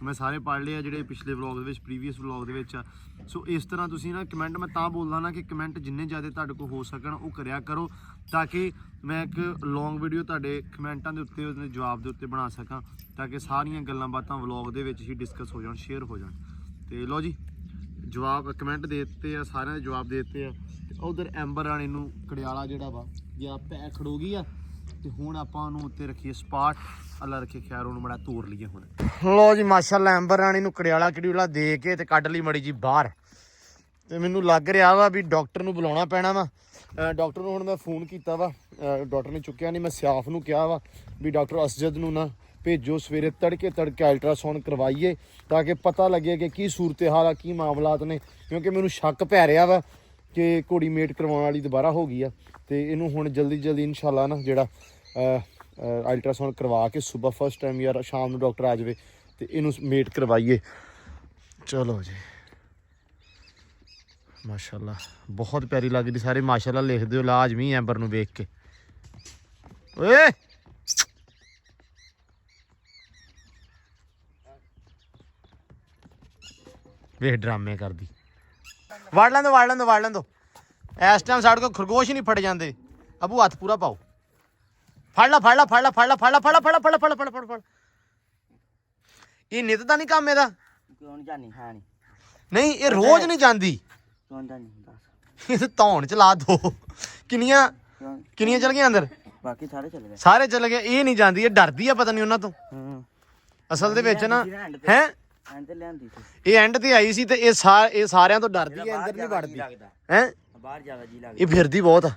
ਮੈਂ ਸਾਰੇ ਪੜ੍ਹ ਲਏ ਆ ਜਿਹੜੇ ਪਿਛਲੇ ਵਲੌਗ ਦੇ ਵਿੱਚ, ਪ੍ਰੀਵੀਅਸ ਵਲੌਗ ਦੇ ਵਿੱਚ ਆ। ਸੋ ਇਸ ਤਰ੍ਹਾਂ ਤੁਸੀਂ ਨਾ ਕਮੈਂਟ, ਮੈਂ ਤਾਂ ਬੋਲਦਾ ਨਾ ਕਿ ਕਮੈਂਟ ਜਿੰਨੇ ਜ਼ਿਆਦਾ ਤੁਹਾਡੇ ਕੋਲ ਹੋ ਸਕਣ ਉਹ ਕਰਿਆ ਕਰੋ ਤਾਂ ਕਿ ਮੈਂ ਇੱਕ ਲੌਂਗ ਵੀਡੀਓ ਤੁਹਾਡੇ ਕਮੈਂਟਾਂ ਦੇ ਉੱਤੇ, ਉਹਦੇ ਜਵਾਬ ਦੇ ਉੱਤੇ ਬਣਾ ਸਕਾਂ ਤਾਂ ਕਿ ਸਾਰੀਆਂ ਗੱਲਾਂ ਬਾਤਾਂ ਵਲੌਗ ਦੇ ਵਿੱਚ ਹੀ ਡਿਸਕਸ ਹੋ ਜਾਣ, ਸ਼ੇਅਰ ਹੋ ਜਾਣ। ਤੇ ਲਓ ਜੀ ਜਵਾਬ ਕਮੈਂਟ ਦੇ ਦਿੱਤੇ ਆ, ਸਾਰਿਆਂ ਦੇ ਜਵਾਬ ਦੇ ਦਿੱਤੇ ਆ। ਤੇ ਉਧਰ ਐਂਬਰ ਰਾਣੀ ਨੂੰ ਕੜਿਆਲਾ ਜਿਹੜਾ ਵਾ ਜਾਂ ਪੈ ਖੜੋ ਗਈ ਆ ਤੇ ਹੁਣ ਆਪਾਂ ਉਹਨੂੰ ਉੱਤੇ ਰੱਖੀਏ ਸਪਾਟ। ਅੱਲਾ ਰੱਖੇ ਖੈਰ, ਉਹਨੂੰ ਬੜਾ ਤੋੜ ਲਈਏ ਹੁਣ। ਲੋ ਜੀ ਮਾਸ਼ਾਅੱਲਾ ਐਂਬਰ ਰਾਣੀ ਨੂੰ ਕੜਿਆਲਾ ਕੜਿਊਲਾ ਦੇ ਕੇ ਤੇ ਕੱਢ ਲਈ ਮੜੀ ਜੀ ਬਾਹਰ। ਤੇ ਮੈਨੂੰ ਲੱਗ ਰਿਹਾ ਵਾ ਵੀ ਡਾਕਟਰ ਨੂੰ ਬੁਲਾਉਣਾ ਪੈਣਾ ਵਾ। ਡਾਕਟਰ ਨੂੰ ਹੁਣ ਮੈਂ ਫੋਨ ਕੀਤਾ ਵਾ, ਡਾਕਟਰ ਨੇ ਚੁੱਕਿਆ ਨਹੀਂ। ਮੈਂ ਸਿਆਫ ਨੂੰ ਕਿਹਾ ਵਾ ਵੀ ਡਾਕਟਰ ਅਸਜਦ ਨੂੰ ਨਾ ਭੇਜੋ, ਸਵੇਰੇ ਤੜਕੇ ਅਲਟਰਾਸਾਊਂਡ ਕਰਵਾਈਏ ਤਾਂ ਕਿ ਪਤਾ ਲੱਗੇ ਕਿ ਕੀ ਸੂਰਤ ਹਾਲ ਆ, ਕੀ ਮਾਮਲਾਤ ਨੇ। ਕਿਉਂਕਿ ਮੈਨੂੰ ਸ਼ੱਕ ਪੈ ਰਿਹਾ ਵਾ ਕਿ ਘੋੜੀ ਮੇਟ ਕਰਵਾਉਣ ਵਾਲੀ ਦੁਬਾਰਾ ਹੋ ਗਈ ਆ। ਤੇ ਇਹਨੂੰ ਹੁਣ ਜਲਦੀ ਇਨਸ਼ਾਅੱਲਾ ਨਾ ਜਿਹੜਾ ਅਲਟਰਾਸਾਊਂਡ ਕਰਵਾ ਕੇ ਸਵੇਰ ਫਸਟ ਟਾਈਮ ਯਾਰ ਸ਼ਾਮ ਨੂੰ ਡਾਕਟਰ ਆ ਜਾਵੇ ਤੇ ਇਹਨੂੰ ਮੇਟ ਕਰਵਾਈਏ। ਚਲੋ ਜੀ ਮਾਸ਼ਾਅੱਲਾ ਬਹੁਤ ਪਿਆਰੀ ਲੱਗਦੀ। ਸਾਰੇ ਮਾਸ਼ਾਅੱਲਾ ਲਿਖ ਦਿਓ ਲਾਜ਼ਮੀ ਐਂਬਰ ਨੂੰ ਵੇਖ ਕੇ। ਓਏ ਵੇਖ ਡਰਾਮੇ ਕਰਦੀ। ਵੜ ਲੈਂਦੋ ਇਸ ਟਾਈਮ ਸਾਡੇ ਕੋਲ ਖਰਗੋਸ਼ ਨਹੀਂ ਫੜ ਜਾਂਦੇ। ਅਬੂ ਹੱਥ ਪੂਰਾ ਪਾਓ। ਫੜ ਲਾ ਇਹ ਨਿੱਤ ਦਾ ਨਹੀਂ ਕੰਮ ਇਹਦਾ। ਕਿਉਂ ਨਹੀਂ ਜਾਣੀ ਹੈ ਨਹੀਂ? ਨਹੀਂ ਇਹ ਰੋਜ਼ ਨਹੀਂ ਜਾਂਦੀ। ਕਿਉਂ ਜਾਣੀ ਦੱਸ? ਇਹ ਧੌਣ ਚ ਲਾ ਦੋ। ਕਿੰਨੀਆਂ ਚਲ ਗਈਆਂ ਅੰਦਰ? ਬਾਕੀ ਸਾਰੇ ਚਲੇ ਗਏ। ਸਾਰੇ ਚਲੇ ਗਏ। ਇਹ ਨਹੀਂ ਜਾਂਦੀ, ਇਹ ਡਰਦੀ ਆ ਪਤਾ ਨਹੀਂ ਉਹਨਾਂ ਤੋਂ। ਅਸਲ ਦੇ ਵਿੱਚ ਨਾ ਹੈ ਇਹ ਐਂਡ ਤੇ ਆਈ ਸੀ ਤੇ ਇਹ ਸਾਰਿਆਂ ਤੋਂ ਡਰਦੀ ਆ, ਅੰਦਰ ਨਹੀਂ ਵੜਦੀ ਹੈ। ਬਾਹਰ ਜ਼ਿਆਦਾ ਜੀ ਲੱਗਦਾ। ਇਹ ਫਿਰਦੀ ਬਹੁਤ ਆ।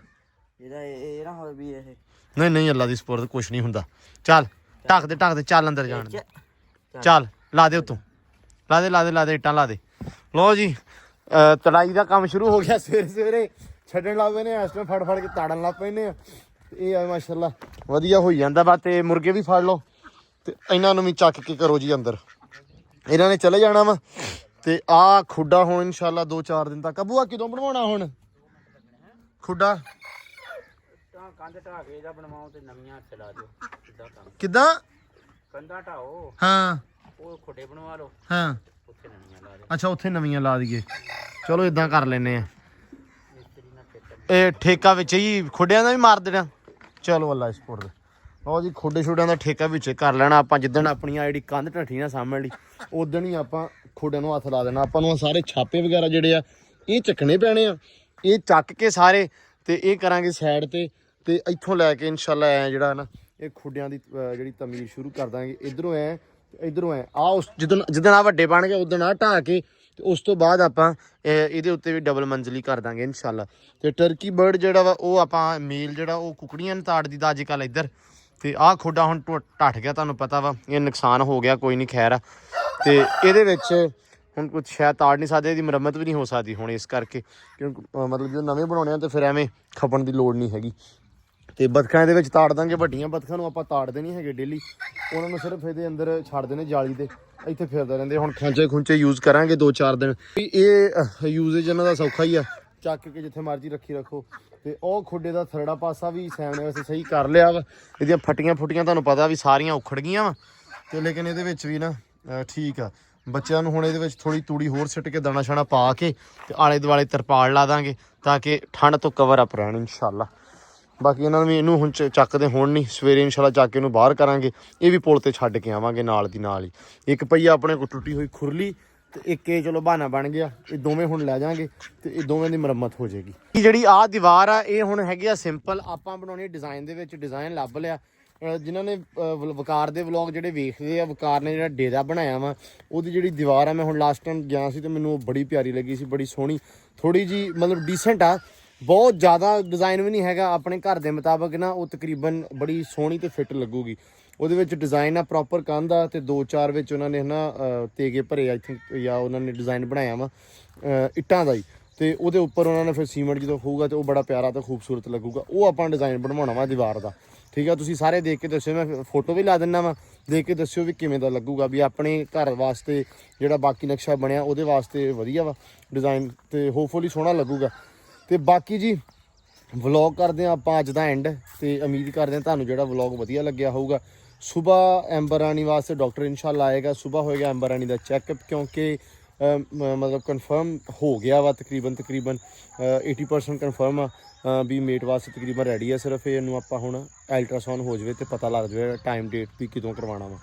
ਇਹਦਾ ਇਹ ਨਾ ਹੋਵੇ ਵੀ ਇਹ ਨਹੀਂ ਅੱਲਾ ਦੀ ਸਪੁਰਦ ਕੁਛ ਨਹੀਂ ਹੁੰਦਾ। ਚੱਲ ਢੱਕ ਦੇ ਚੱਲ ਅੰਦਰ ਜਾਣ ਦੇ। ਚੱਲ ਲਾ ਦੇ ਉੱਤੋਂ, ਲਾ ਦੇ ਇੱਟਾਂ ਲਾ ਦੇ। ਲੋ ਜੀ ਤੜਾਈ ਦਾ ਕੰਮ ਸ਼ੁਰੂ ਹੋ ਗਿਆ। ਸਵੇਰੇ ਛੱਡਣ ਲੱਗ ਪਏ ਨੇ, ਇਸ ਟਾਈਮ ਫੜ ਕੇ ਤਾੜਨ ਲੱਗ ਪੈਨੇ ਆ। ਇਹ ਆ ਮਾਸ਼ਾਅੱਲਾ ਵਧੀਆ ਹੋਈ ਜਾਂਦਾ ਵਾ। ਤੇ ਮੁਰਗੇ ਵੀ ਫੜ ਲਓ ਤੇ ਇਹਨਾਂ ਨੂੰ ਵੀ ਚੱਕ ਕੇ ਕਰੋ ਜੀ ਅੰਦਰ। ਇਹਨਾਂ ਨੇ ਚਲੇ ਜਾਣਾ ਵਾ। ਤੇ ਆਹ ਖੁੱਡਾ ਹੁਣ ਇਨਸ਼ਾਅੱਲਾ 2-4 ਦਿਨ ਤੱਕ। ਅਬੂ ਆ ਕਿਦੋਂ ਬਣਵਾਉਣਾ ਹੁਣ ਖੁੱਡਾ? ਕੰਧ ਢਾ ਕੇ ਇਹਦਾ ਬਣਵਾਓ ਤੇ ਨਵੀਆਂ ਚਲਾ ਦਿਓ। ਕਿੱਦਾਂ? ਕੰਧਾਂ ਢਾਓ, ਹਾਂ ਉਹ ਖੁੱਡੇ ਬਣਵਾ ਲਓ, ਹਾਂ ਉੱਥੇ ਨਵੀਆਂ ਲਾ ਦਿਓ। ਅੱਛਾ ਉੱਥੇ ਨਵੀਆਂ ਲਾ ਦਈਏ। ਚਲੋ ਇਦਾਂ ਕਰ ਲੈਨੇ ਆ। ਇਹ ਠੇਕਾ ਵਿੱਚ ਹੀ ਖੁੱਡਿਆਂ ਦਾ ਵੀ ਮਾਰ ਦੇਣਾ। ਚਲੋ ਅੱਲਾ ਸਪੁਰਦ। ਲਓ ਜੀ ਖੁੱਡੇ ਛੁੱਡਿਆਂ ਦਾ ਠੇਕਾ ਵਿੱਚ ਕਰ ਲੈਣਾ ਆਪਾਂ। ਜਿੱਦਣ ਆਪਣੀਆਂ ਜਿਹੜੀ ਕੰਧ ਢੱਠੀ ਨਾ ਸਾਹਮਣੇ ਉਦਣ ਹੀ ਆਪਾਂ ਖੁੱਡਿਆਂ ਨੂੰ ਹੱਥ ਲਾ ਦੇਣਾ। ਆਪਾਂ ਨੂੰ ਸਾਰੇ ਛਾਪੇ ਵਗੈਰਾ ਜਿਹੜੇ ਆ ਇਹ ਚੱਕਣੇ ਪੈਣੇ ਆ। ਇਹ ਚੱਕ ਕੇ ਸਾਰੇ ਤੇ ਇਹ ਕਰਾਂਗੇ ਸਾਈਡ ਤੇ ਇੱਥੋਂ ਲੈ ਕੇ ਇਨਸ਼ਾਅੱਲਾ ਐ ਜਿਹੜਾ ਨਾ ਇਹ ਖੁੱਡਿਆਂ ਦੀ ਜਿਹੜੀ ਤਮੀਰ ਸ਼ੁਰੂ ਕਰ ਦਾਂਗੇ। ਇਧਰੋਂ ਐ ਆ ਉਸ ਜਿੱਦਣ ਆ ਵੱਡੇ ਬਣ ਗਏ ਉਦਣ ਆ ਢਾਹ ਕੇ ਤੇ ਉਸ ਤੋਂ ਬਾਅਦ ਆਪਾਂ ਇਹਦੇ ਉੱਤੇ ਵੀ ਡਬਲ ਮੰਜ਼ਲੀ ਕਰ ਦਾਂਗੇ ਇਨਸ਼ਾਅੱਲਾ। ਤੇ ਟਰਕੀ ਬਰਡ ਜਿਹੜਾ ਵਾ ਉਹ ਆਪਾਂ ਮੇਲ ਜਿਹੜਾ ਉਹ ਕੁਕੜੀਆਂ ਨੂੰ ਤਾੜਦੀ ਦਾ ਅੱਜ ਕੱਲ੍ਹ ਇੱਧਰ। ਤੇ ਆਹ ਖੁੱਡਾ ਹੁਣ ਢੱਠ ਗਿਆ, ਤੁਹਾਨੂੰ ਪਤਾ ਵਾ ਇਹ ਨੁਕਸਾਨ ਹੋ ਗਿਆ, ਕੋਈ ਨਹੀਂ ਖੈਰ ਆ। ਤੇ ਇਹਦੇ ਵਿੱਚ ਹੁਣ ਕੁਛ ਸ਼ਾਇਦ ਤਾੜ ਨਹੀਂ ਸਕਦੇ, ਇਹਦੀ ਮੁਰੰਮਤ ਵੀ ਨਹੀਂ ਹੋ ਸਕਦੀ ਹੁਣ ਇਸ ਕਰਕੇ, ਕਿਉਂਕਿ ਮਤਲਬ ਜਦੋਂ ਨਵੇਂ ਬਣਾਉਣੇ ਆ ਤਾਂ ਫਿਰ ਐਵੇਂ ਖਪਣ ਦੀ ਲੋੜ ਨਹੀਂ ਹੈਗੀ। ਤੇ ਬਤਖਾਂ ਦੇ ਵਿੱਚ ਤਾੜ ਦਾਂਗੇ। ਵੱਡੀਆਂ ਬਤਖਾਂ ਨੂੰ ਆਪਾਂ ਤਾੜਦੇ ਨਹੀਂ ਹੈਗੇ ਡੇਲੀ, ਉਹਨਾਂ ਨੂੰ ਸਿਰਫ ਇਹਦੇ ਅੰਦਰ ਛੱਡ ਦੇਣੇ ਜਾਲੀ ਦੇ, ਇੱਥੇ ਫਿਰਦੇ ਰਹਿੰਦੇ। ਹੁਣ ਖਾਂਚੇ ਖੁੰਚੇ ਯੂਜ਼ ਕਰਾਂਗੇ 2-4 ਦਿਨ। ਇਹ ਯੂਜ਼ੇਜ ਇਹਨਾਂ ਦਾ ਸੌਖਾ ਹੀ ਆ, ਚੱਕ ਕੇ ਜਿੱਥੇ ਮਰਜ਼ੀ ਰੱਖੋ। ਤੇ ਉਹ ਖੁੱਡੇ ਦਾ ਥਰੜਾ ਪਾਸਾ ਵੀ ਸੈਮ ਨੇ ਵੈਸੇ ਸਹੀ ਕਰ ਲਿਆ ਵਾ। ਇਹਦੀਆਂ ਫਟੀਆਂ ਤੁਹਾਨੂੰ ਪਤਾ ਵੀ ਸਾਰੀਆਂ ਉਖੜ ਗਈਆਂ ਵਾ ਤੇ ਲੇਕਿਨ ਇਹਦੇ ਵਿੱਚ ਵੀ ਨਾ ਠੀਕ ਆ। ਬੱਚਿਆਂ ਨੂੰ ਹੁਣ ਇਹਦੇ ਵਿੱਚ ਥੋੜੀ ਤੂੜੀ ਹੋਰ ਸਿੱਟ ਕੇ ਦਾਣਾ ਛਾਣਾ ਪਾ ਕੇ ਤੇ ਆਲੇ ਦੁਆਲੇ ਤਰਪਾਲ ਲਾ ਦਾਂਗੇ ਤਾਂ ਕਿ ਠੰਡ ਤੋਂ ਕਵਰ ਅਪ ਰਹਿਣ ਇਨਸ਼ਾਅੱਲਾ। ਬਾਕੀ ਇਹਨਾਂ ਨੂੰ ਵੀ ਇਹਨੂੰ ਹੁਣ ਚੱਕਦੇ ਹੁਣ ਨਹੀਂ, ਸਵੇਰੇ ਇਨਸ਼ਾਅੱਲਾ ਚੱਕ ਕੇ ਇਹਨੂੰ ਬਾਹਰ ਕਰਾਂਗੇ। ਇਹ ਵੀ ਪੁਲ ਤੇ ਛੱਡ ਕੇ ਆਵਾਂਗੇ ਨਾਲ ਦੀ ਨਾਲ ਹੀ। ਇੱਕ ਪਈਆ ਆਪਣੇ ਕੋਲ ਟੁੱਟੀ ਹੋਈ ਖੁਰਲੀ ਤੇ ਇੱਕ ਇਹ ਚਲੋ ਬਹਾਨਾ ਬਣ ਗਿਆ, ਇਹ ਦੋਵੇਂ ਹੁਣ ਲੈ ਜਾਾਂਗੇ ਤੇ ਇਹ ਦੋਵੇਂ ਦੀ ਮੁਰੰਮਤ ਹੋ ਜਾਏਗੀ। ਜਿਹੜੀ ਆਹ ਦੀਵਾਰ ਆ ਇਹ ਹੁਣ ਹੈਗੀ ਆ ਸਿੰਪਲ, ਆਪਾਂ ਬਣਾਉਣੀ ਡਿਜ਼ਾਈਨ ਦੇ ਵਿੱਚ। ਡਿਜ਼ਾਈਨ ਲੱਭ ਲਿਆ ਜਿਨ੍ਹਾਂ ਨੇ ਵਕਾਰ ਦੇ ਵਲੌਗ ਜਿਹੜੇ ਵੇਖਦੇ ਆ, ਵਕਾਰ ਨੇ ਜਿਹੜਾ ਡੇਰਾ ਬਣਾਇਆ ਵਾ ਉਹਦੀ ਜਿਹੜੀ ਦੀਵਾਰ ਆ, ਮੈਂ ਹੁਣ ਲਾਸਟ ਟਾਈਮ ਗਿਆ ਸੀ ਤੇ ਮੈਨੂੰ ਉਹ ਬੜੀ ਪਿਆਰੀ ਲੱਗੀ ਸੀ, ਬੜੀ ਸੋਹਣੀ, ਥੋੜੀ ਜੀ ਮਤਲਬ ਡੀਸੈਂਟ ਆ, ਬਹੁਤ ਜ਼ਿਆਦਾ ਡਿਜ਼ਾਈਨ ਵੀ ਨਹੀਂ ਹੈਗਾ ਆਪਣੇ ਘਰ ਦੇ ਮੁਤਾਬਕ ਨਾ, ਉਹ ਤਕਰੀਬਨ ਬੜੀ ਸੋਹਣੀ ਤੇ ਫਿੱਟ ਲੱਗੂਗੀ। ਉਹਦੇ ਵਿੱਚ ਡਿਜ਼ਾਈਨ ਆ ਪ੍ਰੋਪਰ ਕੰਧ ਆ ਤੇ 2-4 ਵਿੱਚ ਉਹਨਾਂ ਨੇ ਨਾ ਤੇਗੇ ਭਰੇ ਆਈ ਥਿੰਕ ਜਾਂ ਉਹਨਾਂ ਨੇ ਡਿਜ਼ਾਈਨ ਬਣਾਇਆ ਵਾ ਇੱਟਾਂ ਦਾ ਹੀ ਤੇ ਉਹਦੇ ਉੱਪਰ ਉਹਨਾਂ ਨੇ ਫਿਰ ਸੀਮੈਂਟ ਜਦੋਂ ਹੋਊਗਾ ਤੇ ਉਹ ਬੜਾ ਪਿਆਰਾ ਤੇ ਖੂਬਸੂਰਤ ਲੱਗੂਗਾ। ਉਹ ਆਪਾਂ ਡਿਜ਼ਾਈਨ ਬਣਵਾਉਣਾ ਵਾ ਦੀਵਾਰ ਦਾ, ਠੀਕ ਆ। ਤੁਸੀਂ ਸਾਰੇ ਦੇਖ ਕੇ ਦੱਸਿਓ, ਮੈਂ ਫੋਟੋ ਵੀ ਲਾ ਦਿੰਦਾ ਵਾ, ਦੇਖ ਕੇ ਦੱਸਿਓ ਵੀ ਕਿਵੇਂ ਦਾ ਲੱਗੂਗਾ, ਵੀ ਆਪਣੇ ਘਰ ਵਾਸਤੇ ਜਿਹੜਾ ਬਾਕੀ ਨਕਸ਼ਾ ਬਣਿਆ ਉਹਦੇ ਵਾਸਤੇ ਵਧੀਆ ਵਾ ਡਿਜ਼ਾਈਨ ਤੇ ਹੋਪਫੁਲੀ ਸੋਹਣਾ ਲੱਗੂਗਾ। ਤੇ ਬਾਕੀ ਜੀ ਵਲੌਗ ਕਰਦੇ ਹਾਂ ਆਪਾਂ ਅੱਜ ਦਾ ਐਂਡ ਤੇ ਉਮੀਦ ਕਰਦੇ ਹਾਂ ਤੁਹਾਨੂੰ ਜਿਹੜਾ ਵਲੌਗ ਵਧੀਆ ਲੱਗਿਆ ਹੋਊਗਾ। ਸੁਬਾਹ ਐਂਬਰ ਰਾਣੀ ਵਾਸਤੇ ਡਾਕਟਰ ਇਨਸ਼ਾਅੱਲਾ ਆਏਗਾ, ਸੁਬਾਹ ਹੋਏਗਾ ਐਂਬਰ ਰਾਣੀ ਦਾ ਚੈੱਕਅਪ, ਕਿਉਂਕਿ ਮਤਲਬ ਕਨਫਰਮ ਹੋ ਗਿਆ ਵਾ ਤਕਰੀਬਨ 80% ਕਨਫਰਮ ਆ ਵੀ ਮੇਟ ਵਾਸਤੇ ਤਕਰੀਬਨ ਰੈਡੀ ਆ। ਸਿਰਫ ਇਹਨੂੰ ਆਪਾਂ ਹੁਣ ਅਲਟਰਾਸਾਊਂਡ ਹੋ ਜਾਵੇ ਤੇ ਪਤਾ ਲੱਗ ਜਾਵੇ ਟਾਈਮ ਡੇਟ ਵੀ ਕਦੋਂ ਕਰਵਾਉਣਾ ਵਾ।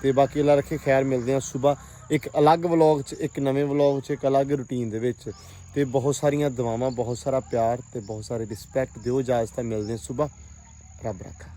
ਤੇ ਬਾਕੀ ਅੱਲਾ ਰੱਖੇ ਖੈਰ, ਮਿਲਦੇ ਹਾਂ ਸੁਬਾਹ ਇੱਕ ਅਲੱਗ ਵਲੌਗ 'ਚ, ਇੱਕ ਨਵੇਂ ਵਲੌਗ 'ਚ, ਇੱਕ ਅਲੱਗ ਰੂਟੀਨ ਦੇ ਵਿੱਚ। ਤੇ ਬਹੁਤ ਸਾਰੀਆਂ ਦੁਆਵਾਂ, ਬਹੁਤ ਸਾਰਾ ਪਿਆਰ ਤੇ ਬਹੁਤ ਸਾਰੇ ਰਿਸਪੈਕਟ ਦਿਓ। ਇਜਾਜ਼ਤ, ਮਿਲਦੇ ਹਾਂ ਸੁਬਾਹ। ਰੱਬ ਰੱਖਾ।